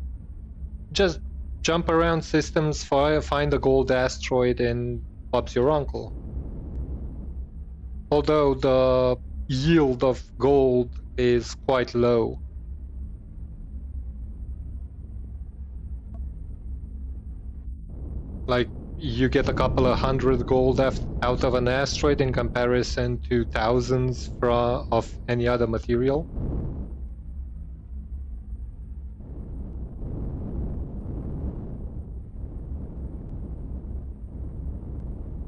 just jump around systems, find a gold asteroid, and Bob's your uncle. Although the yield of gold is quite low. Like, you get a couple of hundred gold out of an asteroid in comparison to thousands of any other material.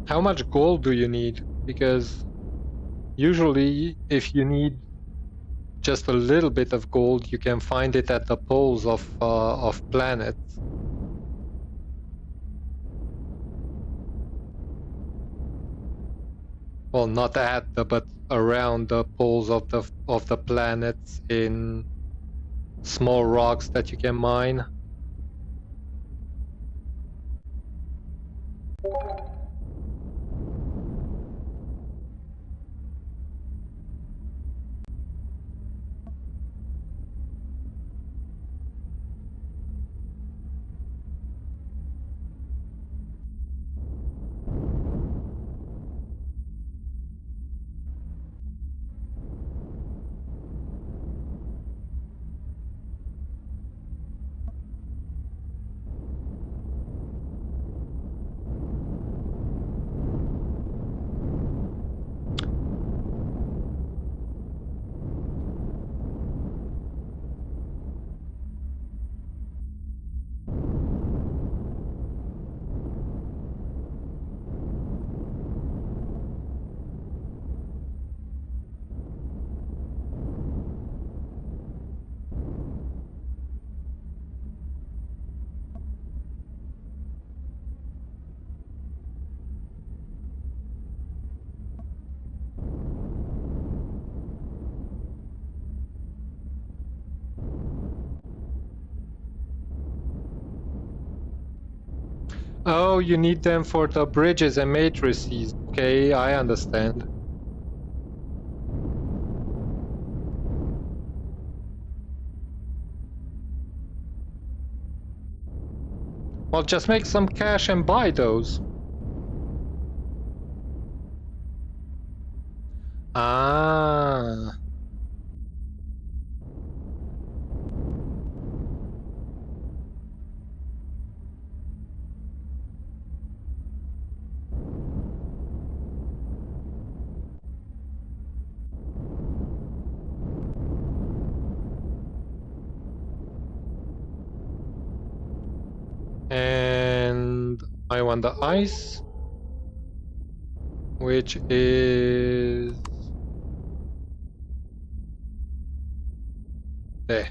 How much gold do you need? Because usually if you need just a little bit of gold, you can find it at the poles of planets. Well, not at the, but around the poles of the planets in small rocks that you can mine. Oh, you need them for the bridges and matrices. Okay, I understand. Well, just make some cash and buy those. Ah. And I want the ice, which is there.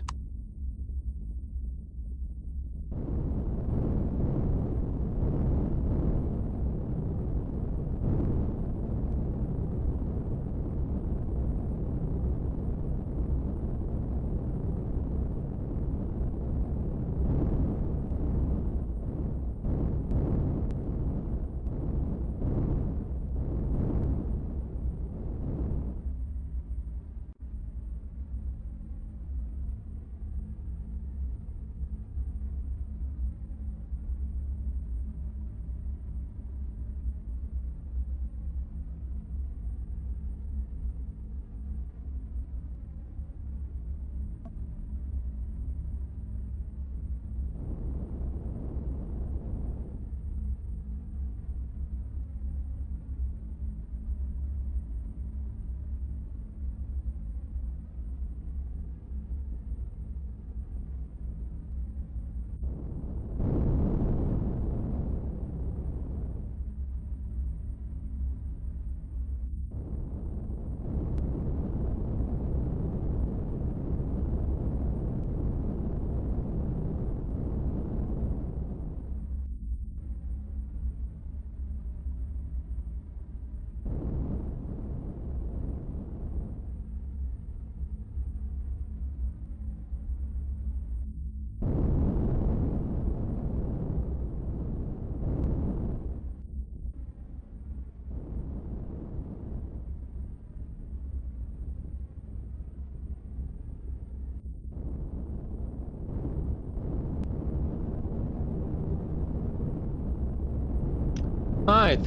Right.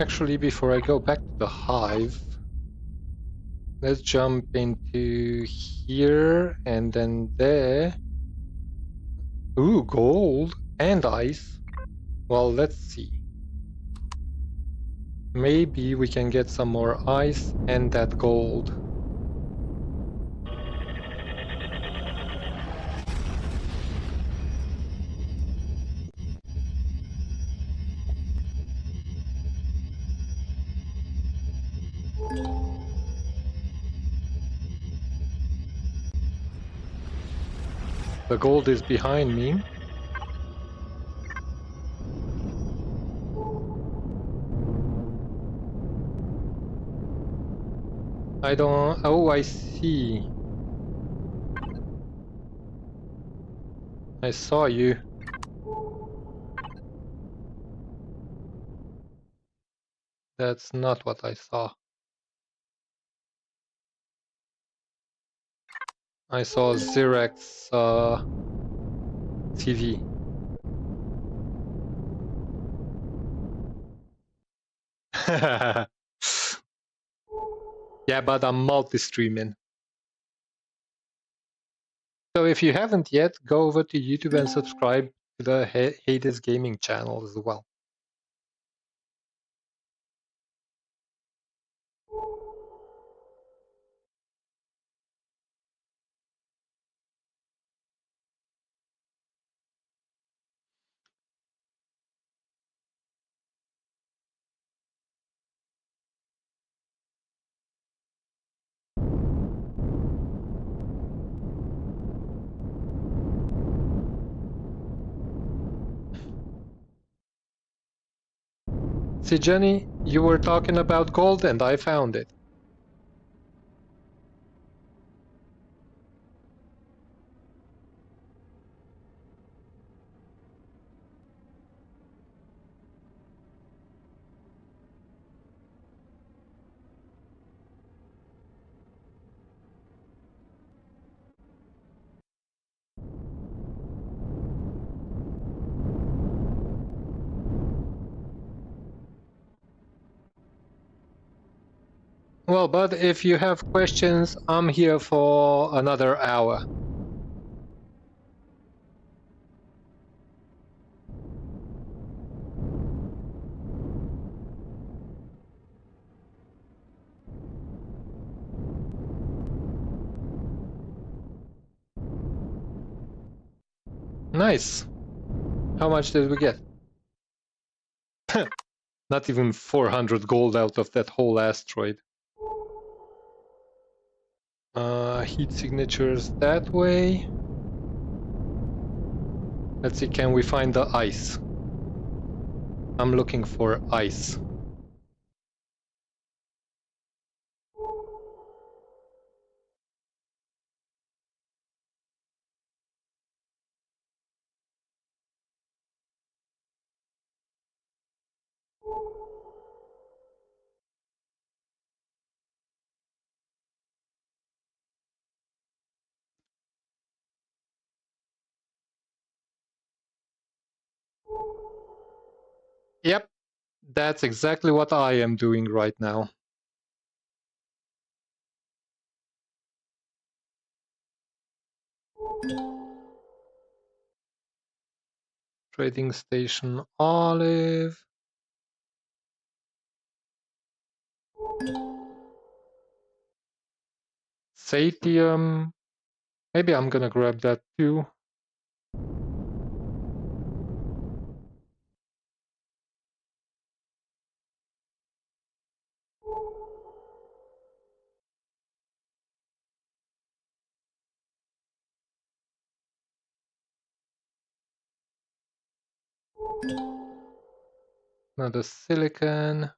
Actually, before I go back to the hive, let's jump into here and then there. Ooh, gold and ice. Well, let's see. Maybe we can get some more ice and that gold. The gold is behind me. I don't... Oh, I see. I saw you. That's not what I saw. I saw Xerax TV. Yeah, but I'm multi-streaming. So if you haven't yet, go over to YouTube and subscribe to the Hades Gaming channel as well. See, Jenny, you were talking about gold and I found it. Well, but if you have questions, I'm here for another hour. Nice. How much did we get? Not even 400 gold out of that whole asteroid. Heat signatures that way. Let's see, can we find the ice? I'm looking for ice. Yep, that's exactly what I am doing right now. Trading station olive. Satium. Maybe I'm gonna grab that too. Another silicon.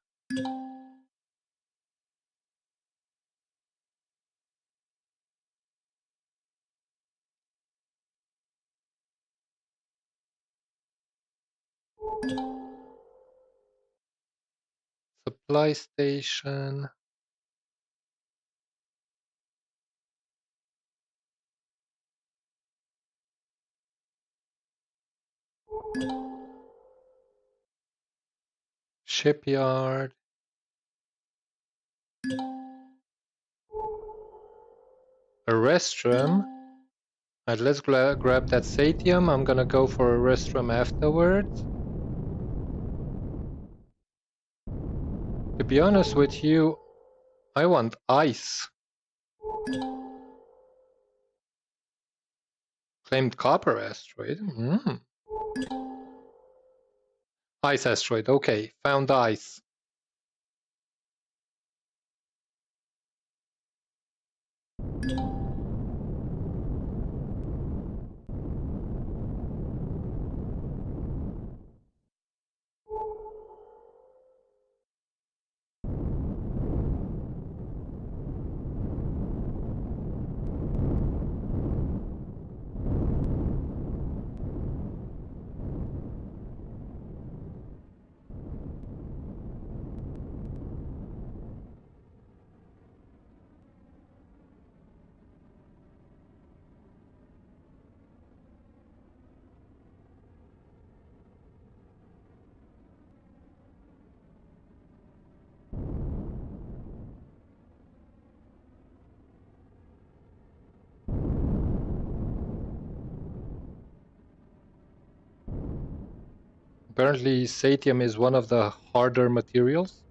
Supply station. Shipyard. A restroom. Alright, let's grab that satium. I'm gonna go for a restroom afterwards. To be honest with you, I want ice. Claimed copper asteroid. Ice asteroid. Okay, found ice. Apparently, satium is one of the harder materials.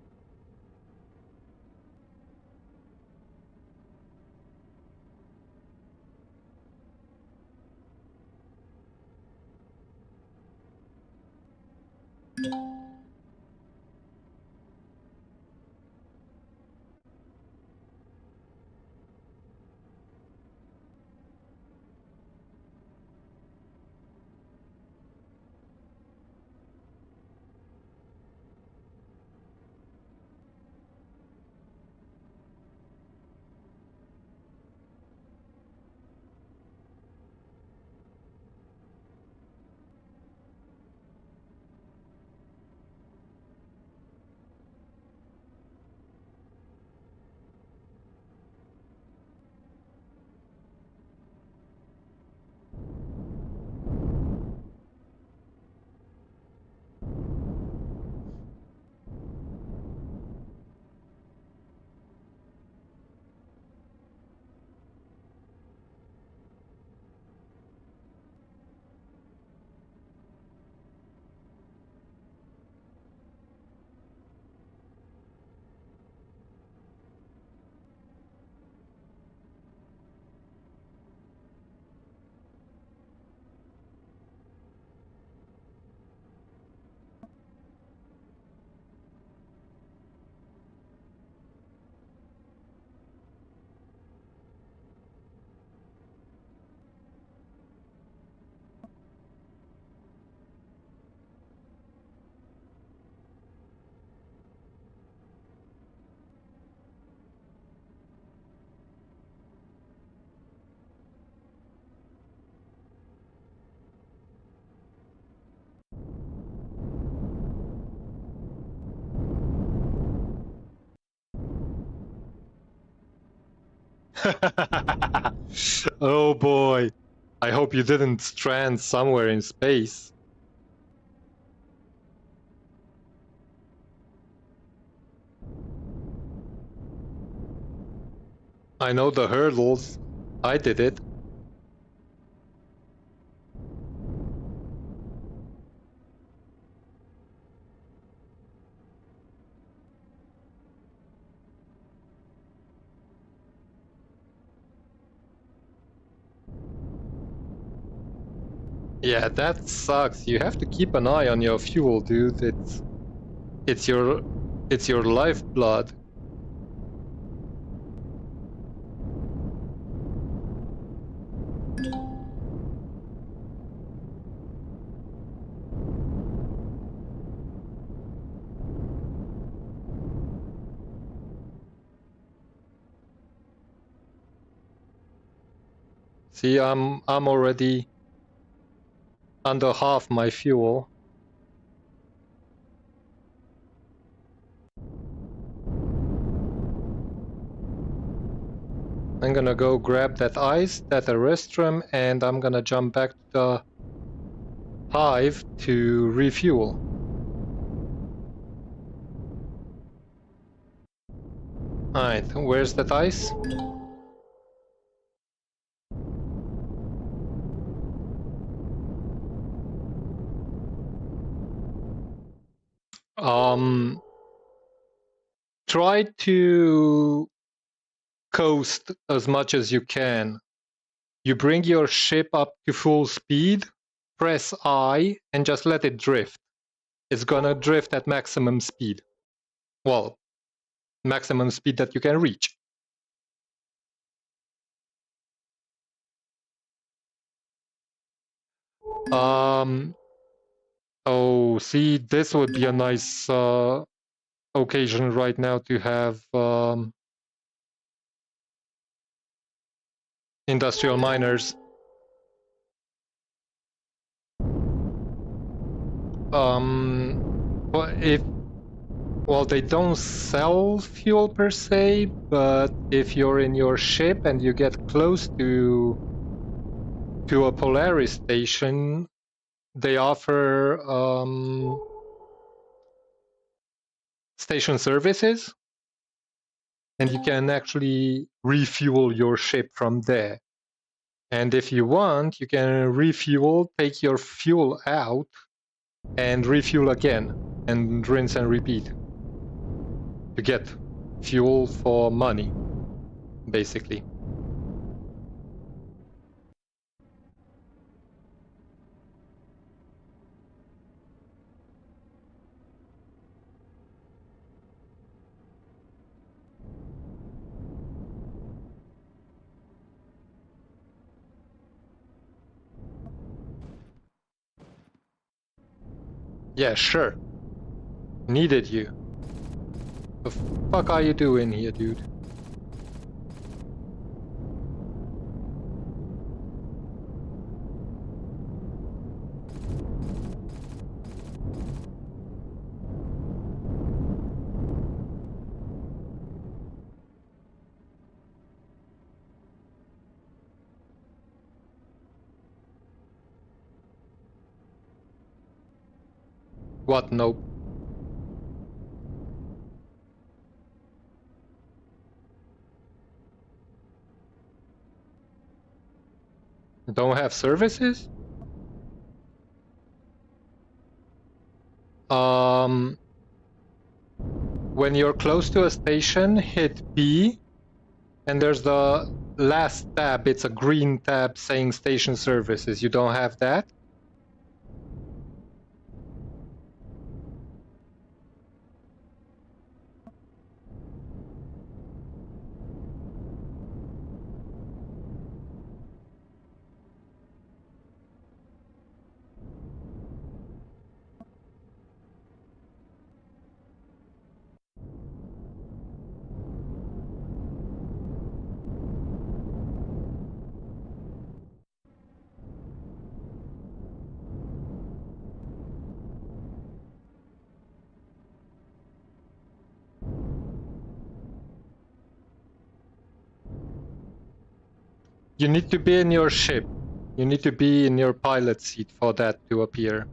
Oh boy. I hope you didn't strand somewhere in space. I know the hurdles. I did it. Yeah, that sucks. You have to keep an eye on your fuel, dude. It's your lifeblood. See, I'm already under half my fuel. I'm gonna go grab that ice, that Aristrum, and I'm gonna jump back to the hive to refuel. Alright, where's that ice? Try to coast as much as you can. You bring your ship up to full speed, press I, and just let it drift. It's gonna drift at maximum speed. Well, maximum speed that you can reach. Oh, see, this would be a nice occasion right now to have industrial miners. Well, they don't sell fuel per se, but if you're in your ship and you get close to a Polaris station, they offer station services, and you can actually refuel your ship from there. And if you want, you can refuel, take your fuel out, and refuel again, and rinse and repeat to get fuel for money, basically. Yeah, sure. Needed you. The fuck are you doing here, dude? What? Nope. Don't have services? When you're close to a station, hit B, and there's the last tab. It's a green tab saying station services. You don't have that? You need to be in your ship. You need to be in your pilot seat for that to appear.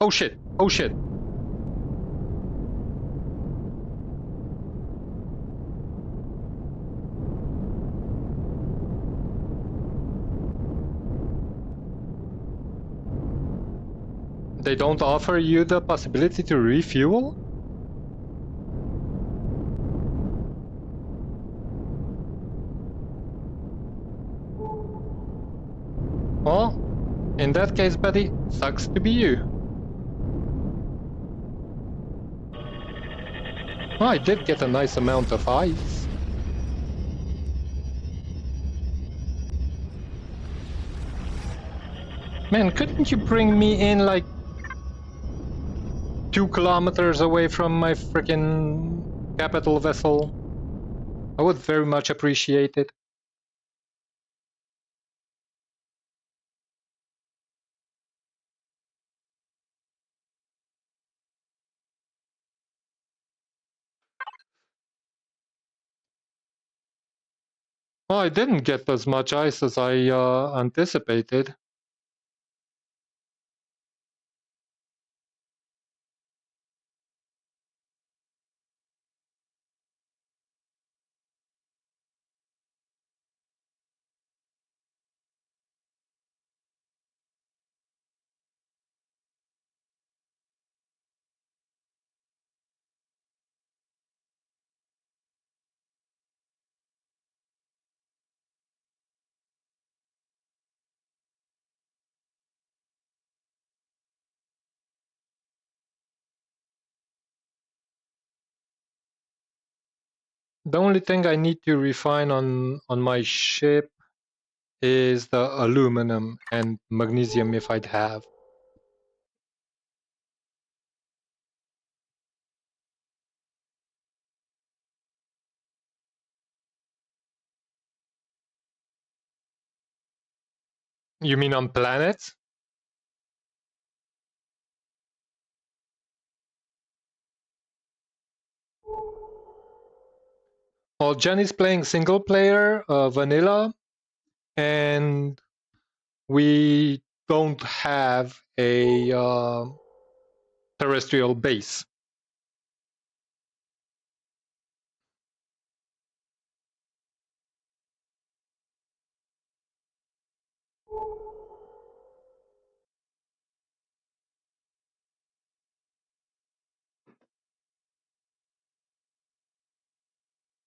Oh shit! Oh shit! They don't offer you the possibility to refuel? Well, in that case, buddy, sucks to be you. Oh, I did get a nice amount of ice. Man, couldn't you bring me in like 2 kilometers away from my freaking capital vessel? I would very much appreciate it. Well, I didn't get as much ice as I anticipated. The only thing I need to refine on my ship is the aluminum and magnesium if I'd have. You mean on planets? Well, Jenny's playing single player, vanilla, and we don't have a terrestrial base.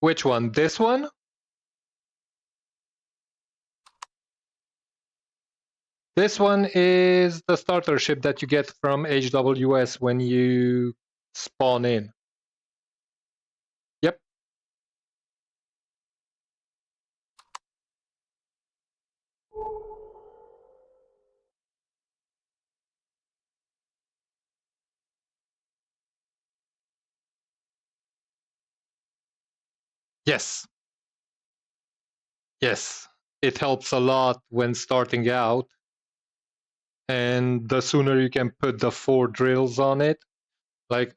Which one? This one? This one is the starter ship that you get from HWS when you spawn in. Yep. Yes. Yes. It helps a lot when starting out. And the sooner you can put the 4 drills on it, like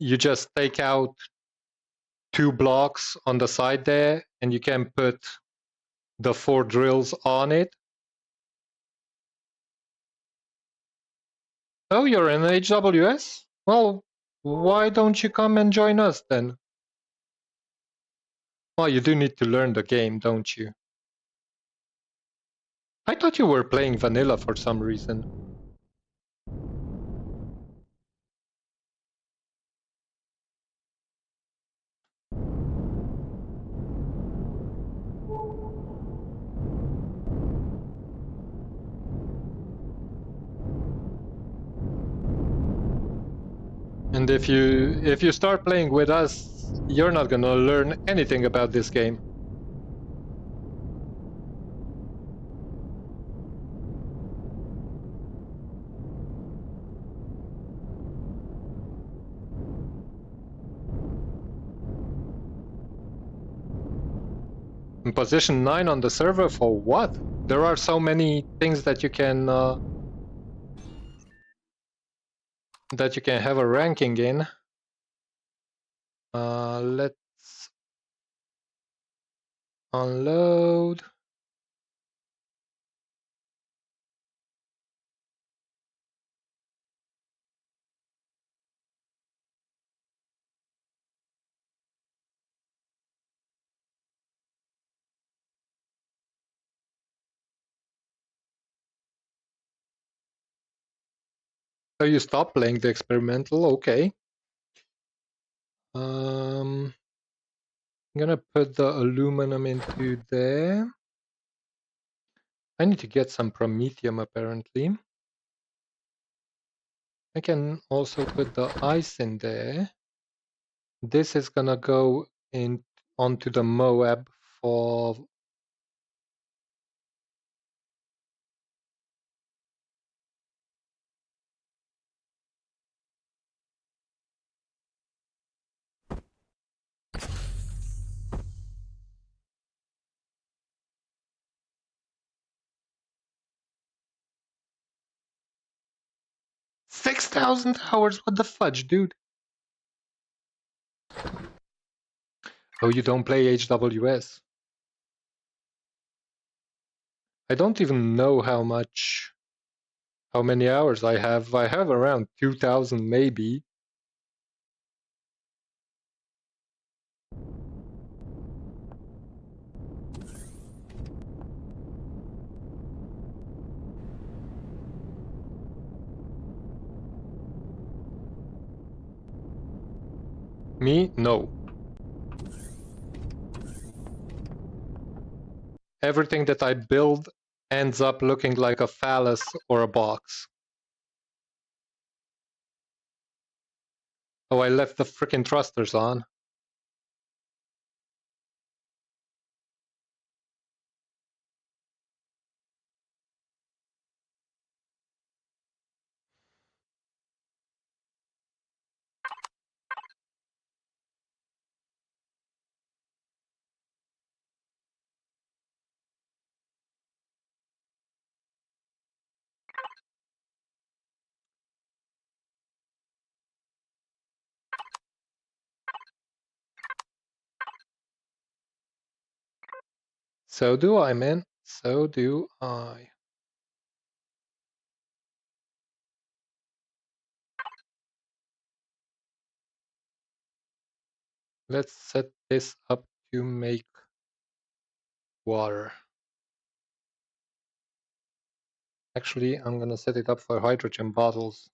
you just take out 2 blocks on the side there and you can put the 4 drills on it. Oh, you're in HWS? Well, why don't you come and join us then? Well, you do need to learn the game, don't you? I thought you were playing vanilla for some reason. And if you start playing with us, you're not gonna learn anything about this game. In position 9 on the server for what? There are so many things that you can have a ranking in. Let's unload. So you stop playing the experimental, okay. I'm gonna put the aluminum into there. I need to get some promethium apparently. I can also put the ice in there. This is gonna go in onto the Moab for 6,000 hours. What the fudge, dude? Oh, you don't play HWS. I don't even know how many hours I have. I have around 2,000 maybe. Me? No. Everything that I build ends up looking like a phallus or a box. Oh, I left the frickin' thrusters on. So do I, man. So do I. Let's set this up to make water. Actually, I'm gonna set it up for hydrogen bottles.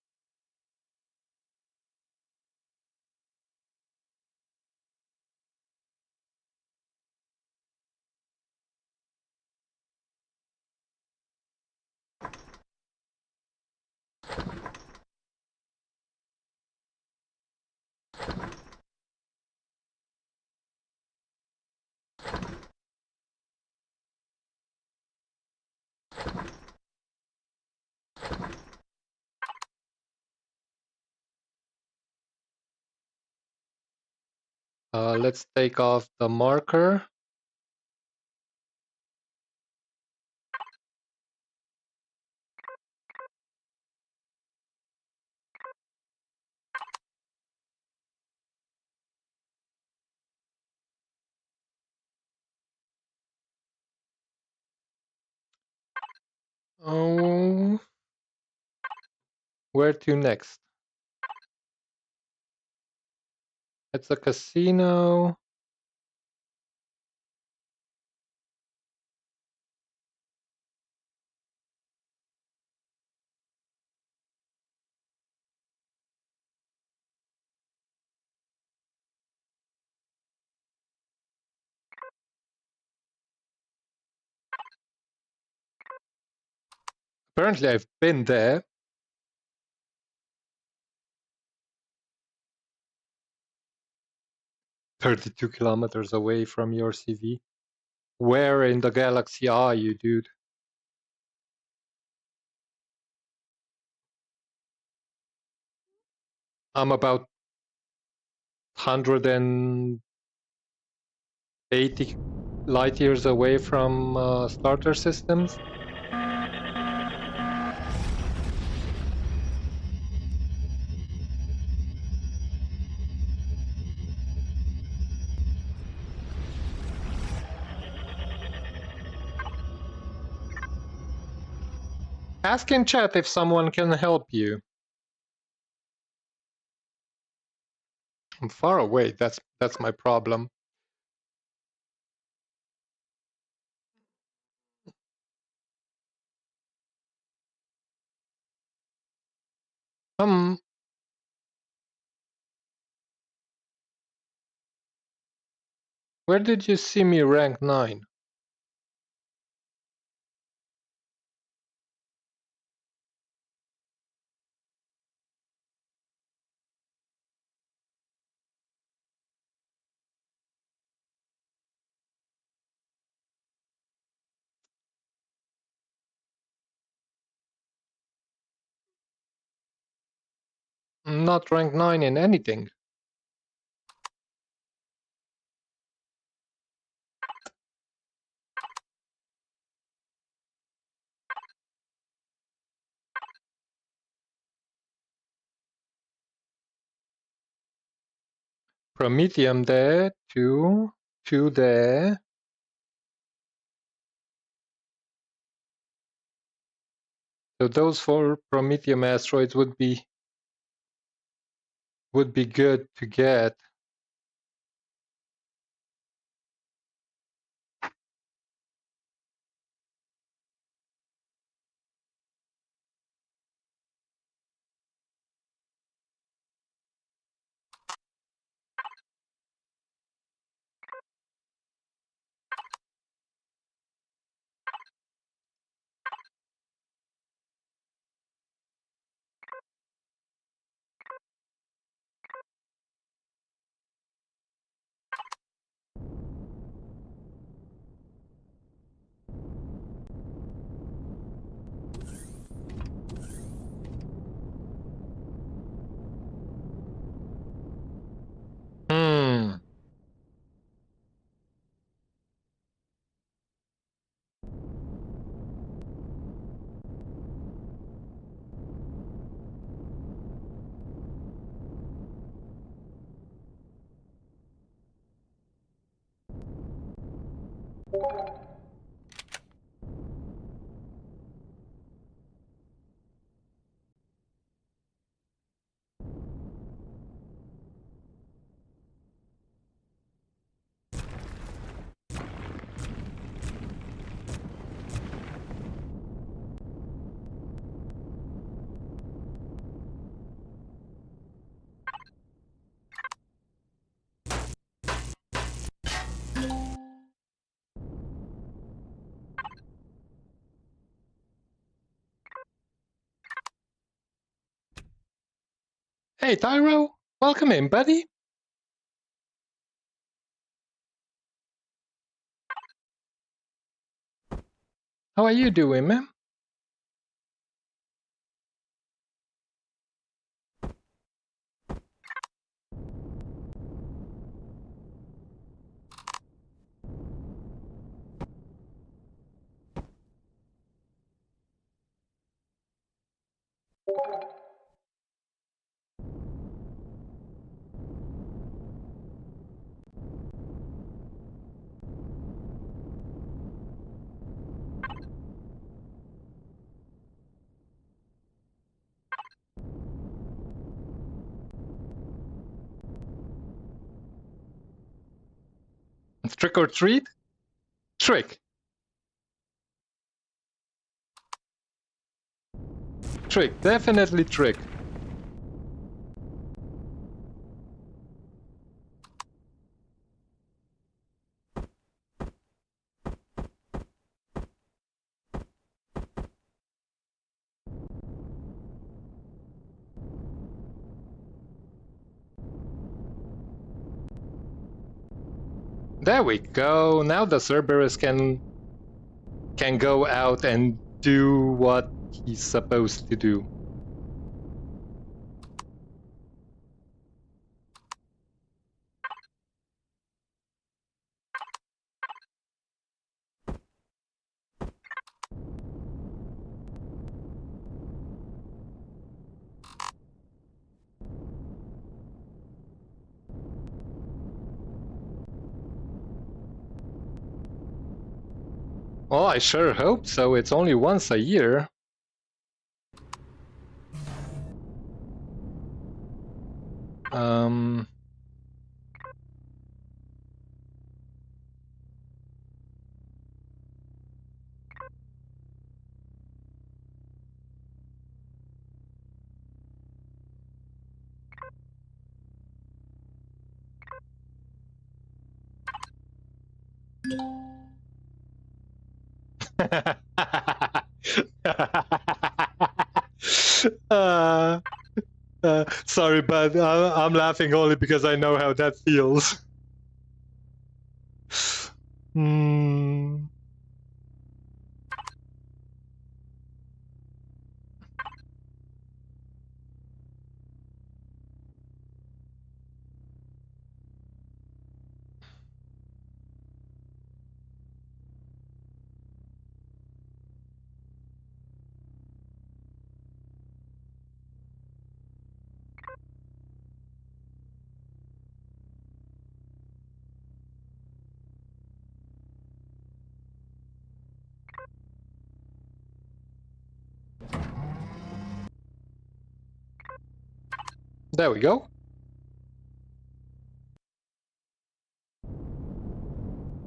Let's take off the marker. Oh, where to next? It's a casino. Apparently, I've been there. "32 kilometers away from your CV. Where in the galaxy are you, dude? I'm about 180 light years away from starter systems. Ask in chat if someone can help you. I'm far away, that's my problem. Where did you see me rank 9? I'm not rank 9 in anything. Promethium there, 2 there. So those 4 Promethium asteroids would be good to get. Hey Tyro, welcome in, buddy. How are you doing, man? Trick or treat? Trick. Trick, definitely trick. There we go. Now the Cerberus can go out and do what he's supposed to do. Well, I sure hope so. It's only once a year. Sorry, but I'm laughing only because I know how that feels. There we go.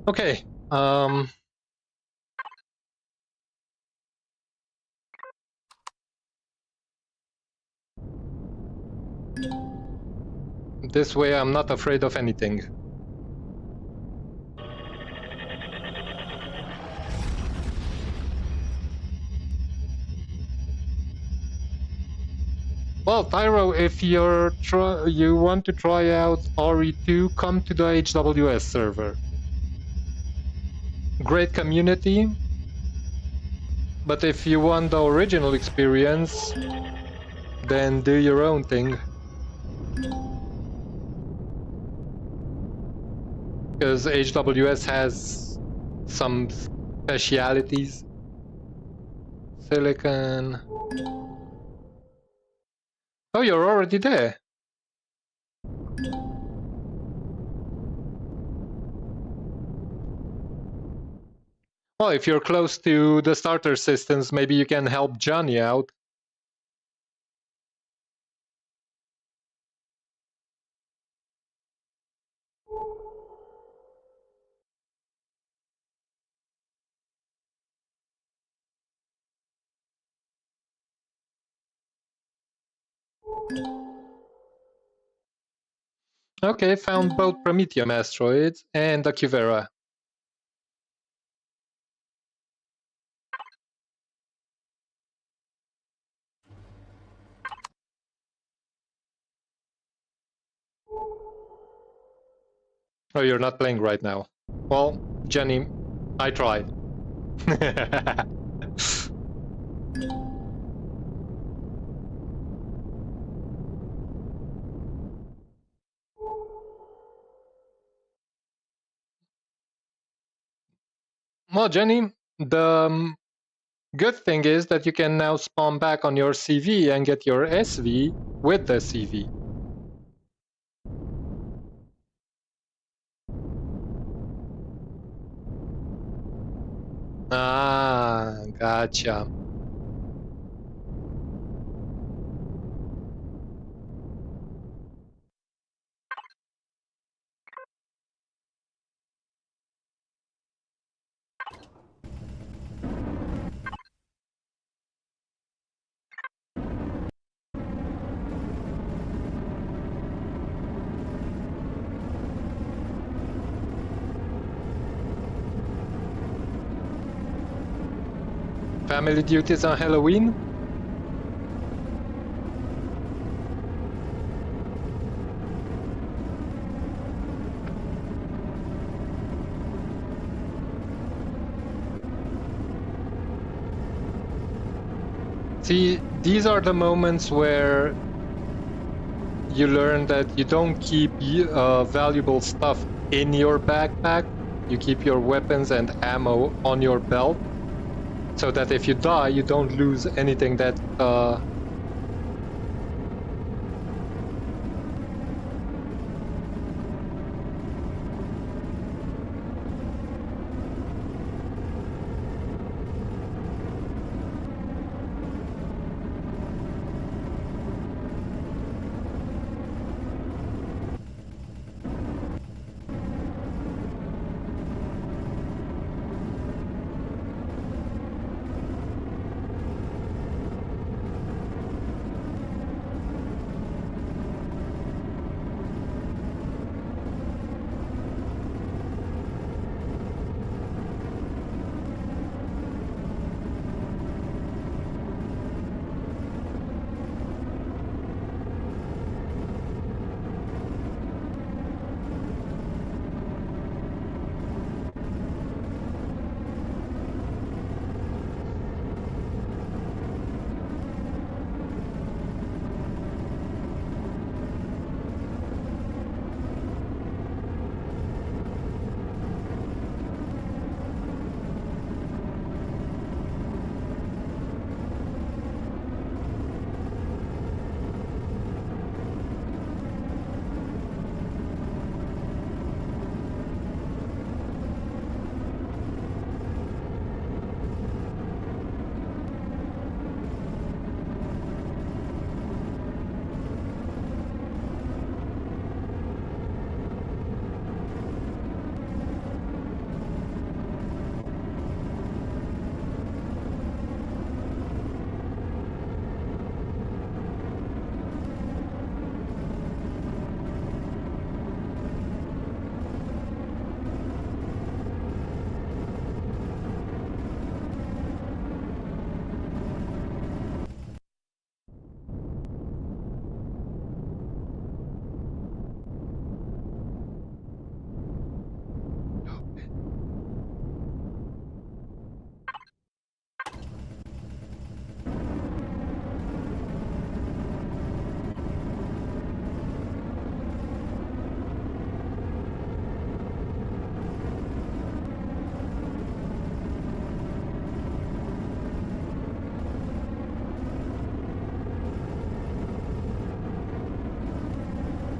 Okay. This way I'm not afraid of anything. Well, Tyro, if you want to try out RE2, come to the HWS server. Great community, but if you want the original experience, then do your own thing. Because HWS has some specialities. Silicon. Oh, you're already there. Well, if you're close to the starter systems, maybe you can help Johnny out. Okay, found both Prometheum asteroids and the Cuvera. Oh, you're not playing right now. Well, Jenny, I tried. Well, Jenny, the good thing is that you can now spawn back on your CV and get your SV with the CV. Ah, gotcha. Family duties on Halloween? See, these are the moments where you learn that you don't keep valuable stuff in your backpack. You keep your weapons and ammo on your belt, so that if you die, you don't lose anything that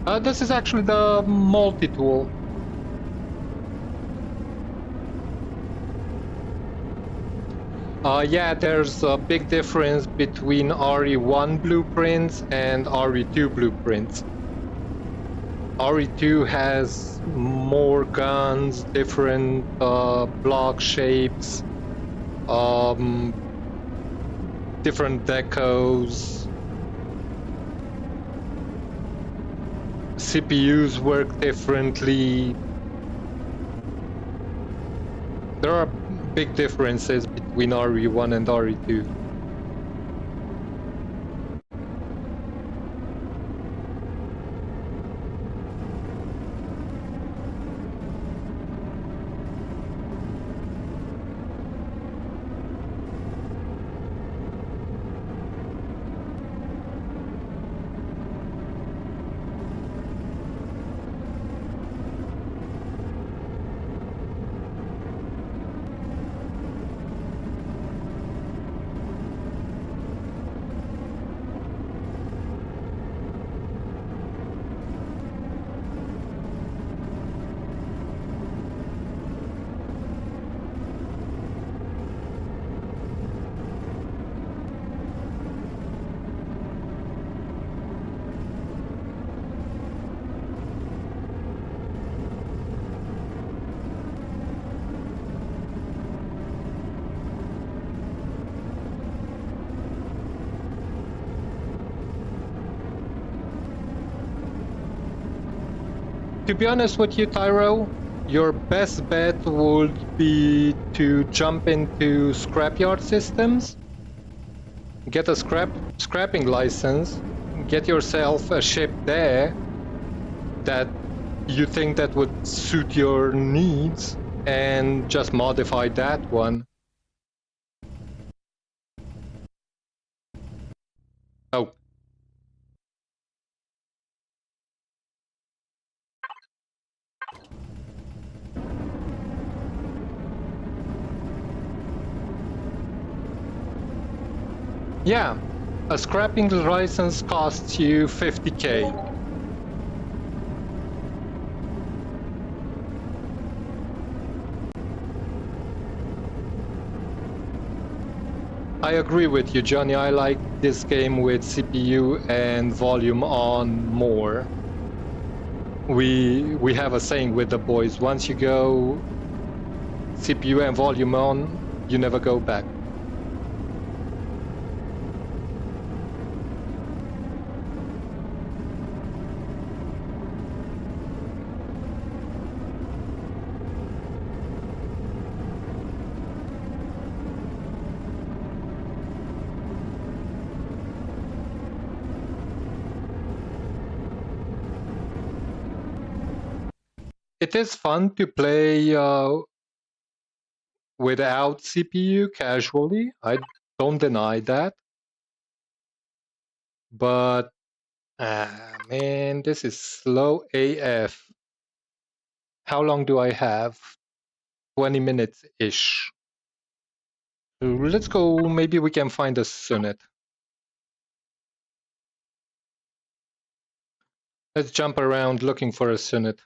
This is actually the multi-tool. Yeah, there's a big difference between RE1 blueprints and RE2 blueprints. RE2 has more guns, different block shapes, different decos. CPUs work differently. There are big differences between RE1 and RE2. To be honest with you, Tyro, your best bet would be to jump into scrapyard systems, get a scrapping license, get yourself a ship there that you think that would suit your needs, and just modify that one. Oh. Yeah, a scrapping license costs you 50k. I agree with you, Johnny. I like this game with CPU and volume on more. We have a saying with the boys, once you go CPU and volume on, you never go back. It is fun to play without CPU casually. I don't deny that. But, man, this is slow AF. How long do I have? 20 minutes-ish. Let's go, maybe we can find a Sunet. Let's jump around looking for a Sunet.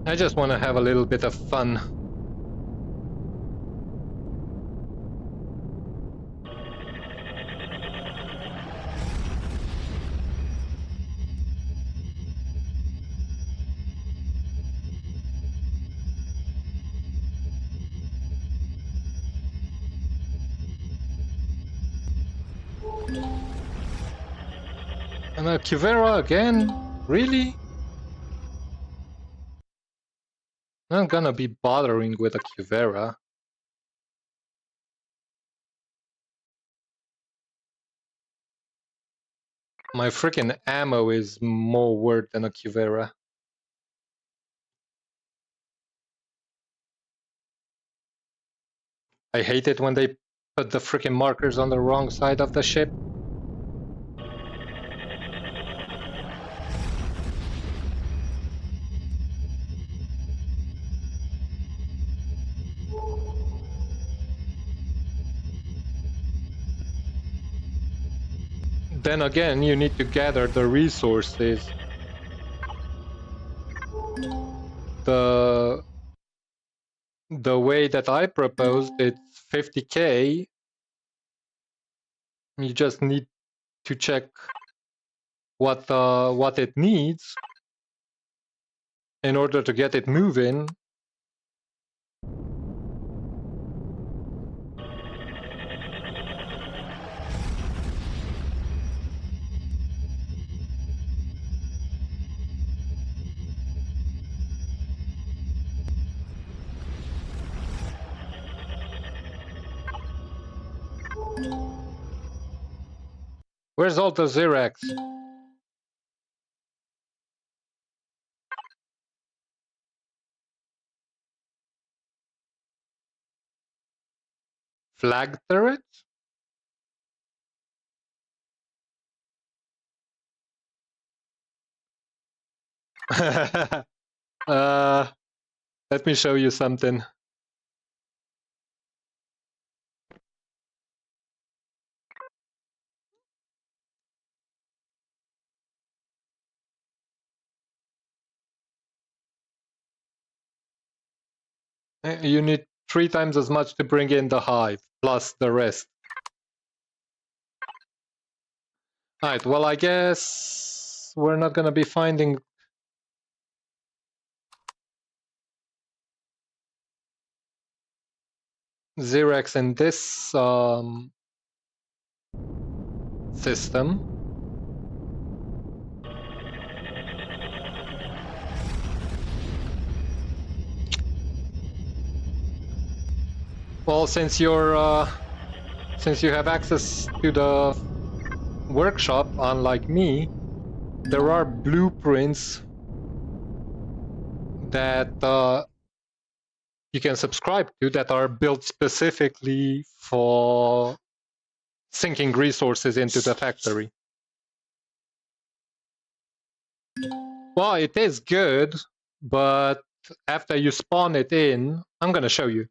I just want to have a little bit of fun. And a Cuvera again? Really? I'm not gonna be bothering with a Cuvera. My freaking ammo is more worth than a Cuvera. I hate it when they put the freaking markers on the wrong side of the ship. then again, you need to gather the resources. The way that I proposed, it's 50K. You just need to check what it needs in order to get it moving. Where's all the Xerax? Flag turrets? Let me show you something. You need 3 times as much to bring in the hive, plus the rest. Alright, well, I guess we're not gonna be finding Xerax in this system. Well, since you have access to the workshop, unlike me, there are blueprints that you can subscribe to that are built specifically for sinking resources into the factory. Well, it is good, but after you spawn it in, I'm gonna show you.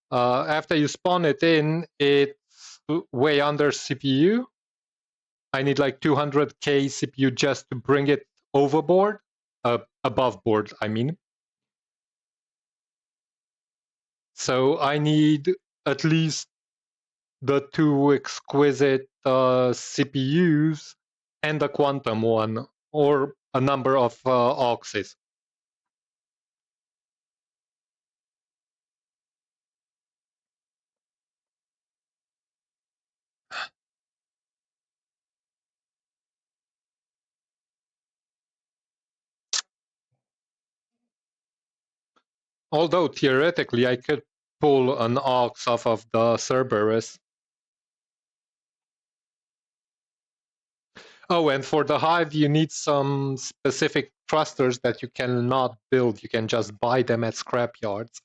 After you spawn it in, it's way under CPU. I need like 200K CPU just to bring it overboard, above board, I mean. So I need at least the 2 exquisite CPUs and a quantum one, or a number of auxes. Although theoretically I could pull an aux off of the Cerberus. Oh, and for the Hive, you need some specific thrusters that you cannot build. You can just buy them at scrapyards.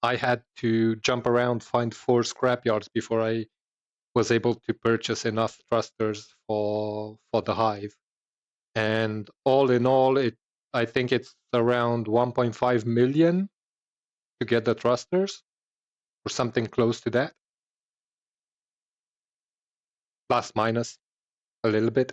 I had to jump around, find 4 scrapyards before I was able to purchase enough thrusters for the Hive. And all in all, I think it's around 1.5 million to get the thrusters, or something close to that. Plus minus a little bit.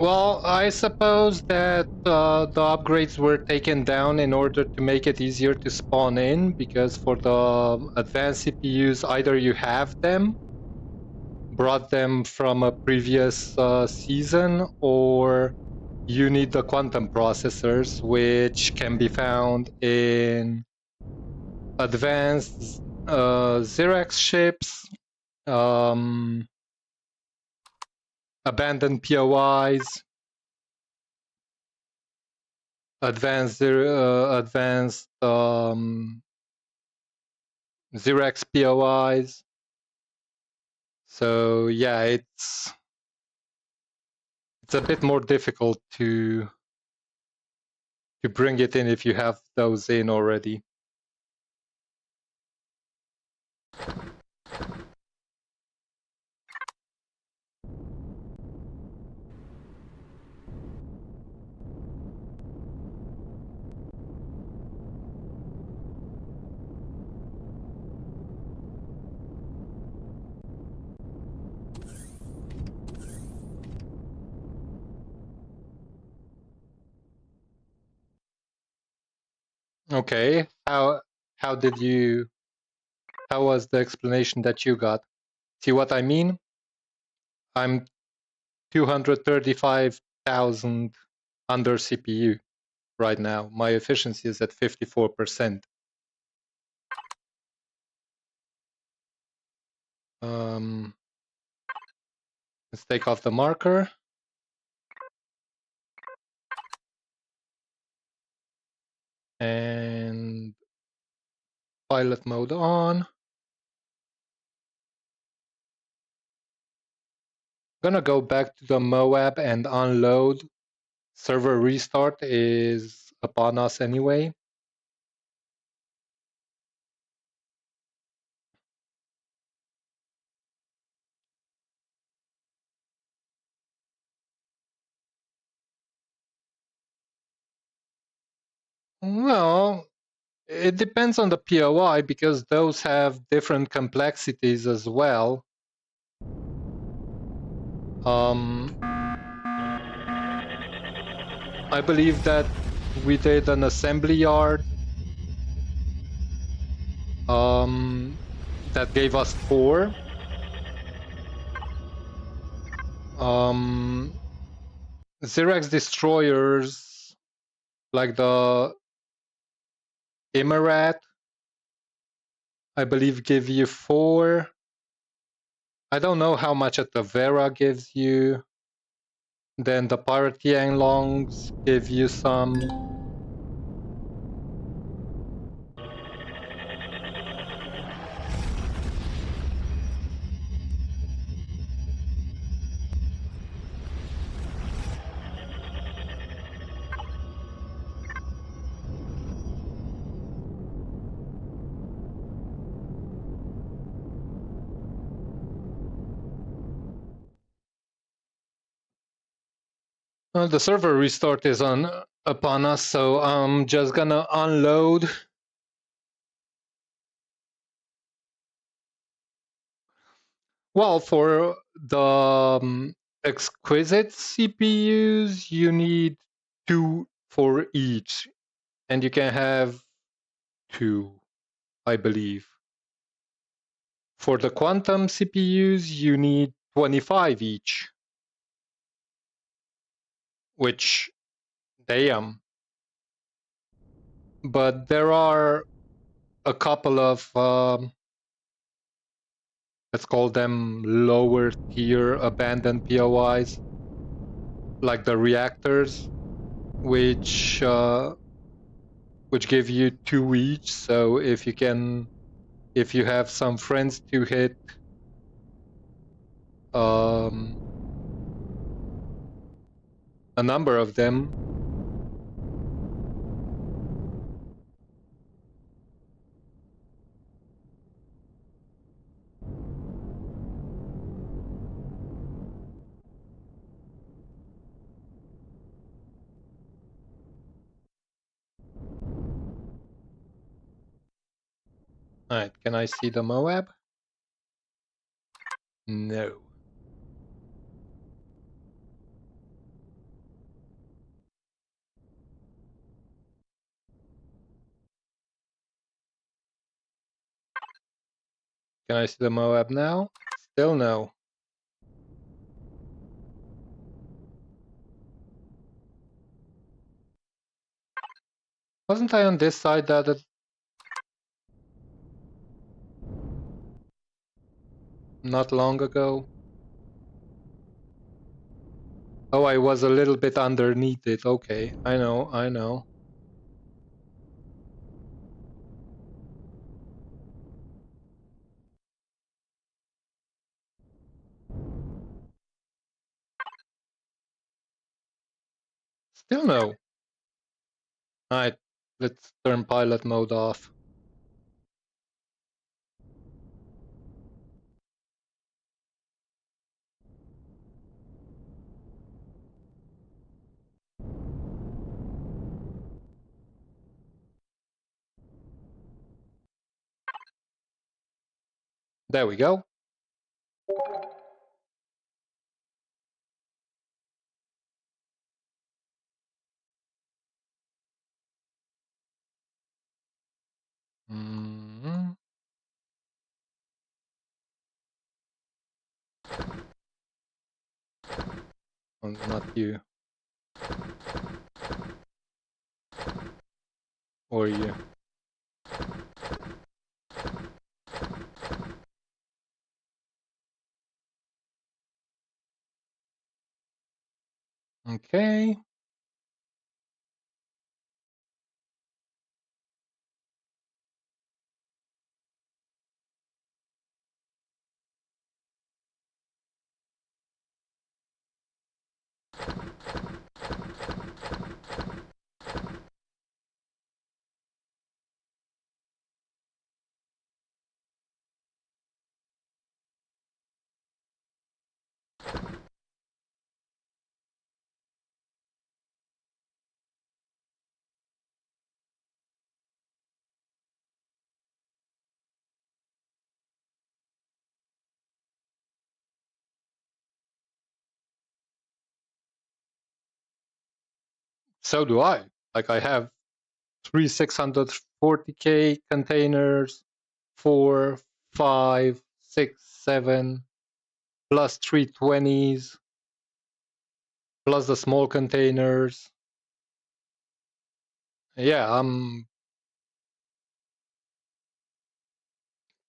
Well, I suppose that the upgrades were taken down in order to make it easier to spawn in, because for the advanced CPUs, either you have them, brought them from a previous season, or you need the quantum processors, which can be found in advanced Xerox ships, abandoned POIs, advanced Xerox POIs. So yeah, it's a bit more difficult to bring it in if you have those in already. Okay, how was the explanation that you got? See what I mean? I'm 235,000 under CPU right now. My efficiency is at 54%. Let's take off the marker. And pilot mode on. Gonna go back to the Moab and unload. Server restart is upon us anyway. Well, it depends on the POI, because those have different complexities as well. I believe that we did an assembly yard that gave us 4. Xerox destroyers, like the Emirat, I believe give you 4. I don't know how much a Tavera gives you. Then the Pirate Tianlongs give you some. The server restart is upon us, so I'm just gonna unload. Well, for the exquisite CPUs, you need 2 for each, and you can have 2, I believe. For the quantum CPUs, you need 25 each, which, damn. But there are a couple of, let's call them lower tier abandoned POIs, like the reactors, which give you 2 each. So if you have some friends to hit a number of them. All right, can I see the Moab? No. Can I see the Moab now? Still no. Wasn't I on this side not long ago? Oh, I was a little bit underneath it. Okay, I know. Still no. Alright, let's turn pilot mode off. There we go. Mm-hmm. Oh, not you. Or you. Okay. So do I. Like I have 3 640k containers, 4, 5, 6, 7, plus 320s, plus the small containers. Yeah,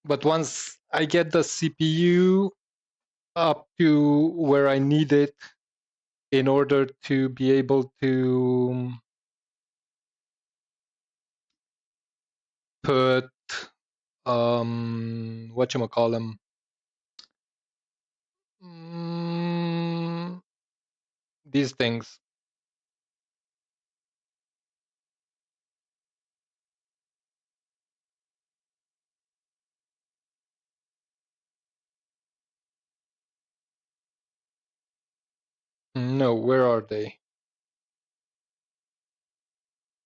but once I get the CPU up to where I need it in order to be able to put whatchamacallem, these things. No, where are they?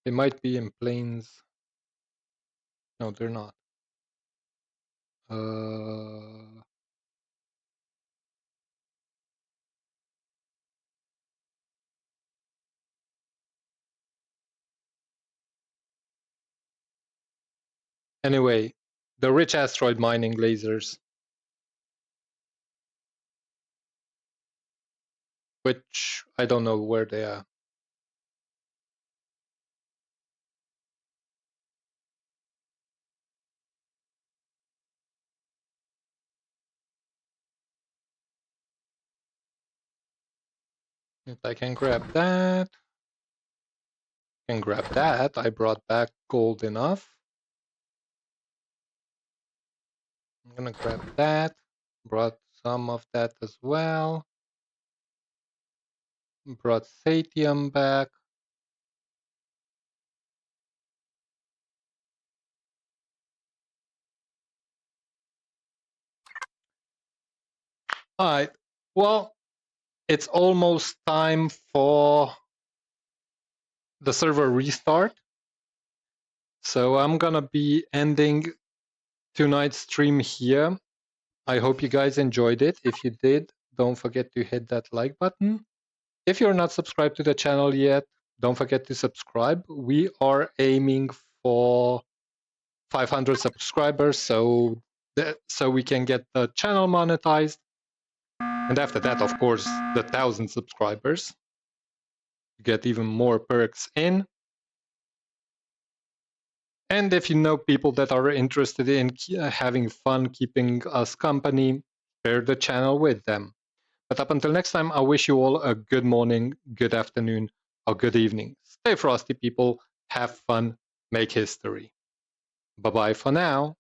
They might be in planes. No, they're not. Anyway, the rich asteroid mining lasers, which I don't know where they are. If I can grab that, can grab that. I brought back gold enough. I'm gonna grab that. Brought some of that as well. Brought Satium back. All right. Well, it's almost time for the server restart. So I'm gonna be ending tonight's stream here. I hope you guys enjoyed it. If you did, don't forget to hit that like button. If you're not subscribed to the channel yet, don't forget to subscribe. We are aiming for 500 subscribers, so so we can get the channel monetized. And after that, of course, the 1,000 subscribers. You get even more perks in. And if you know people that are interested in having fun, keeping us company, share the channel with them. But up until next time, I wish you all a good morning, good afternoon, or good evening. Stay frosty, people. Have fun. Make history. Bye-bye for now.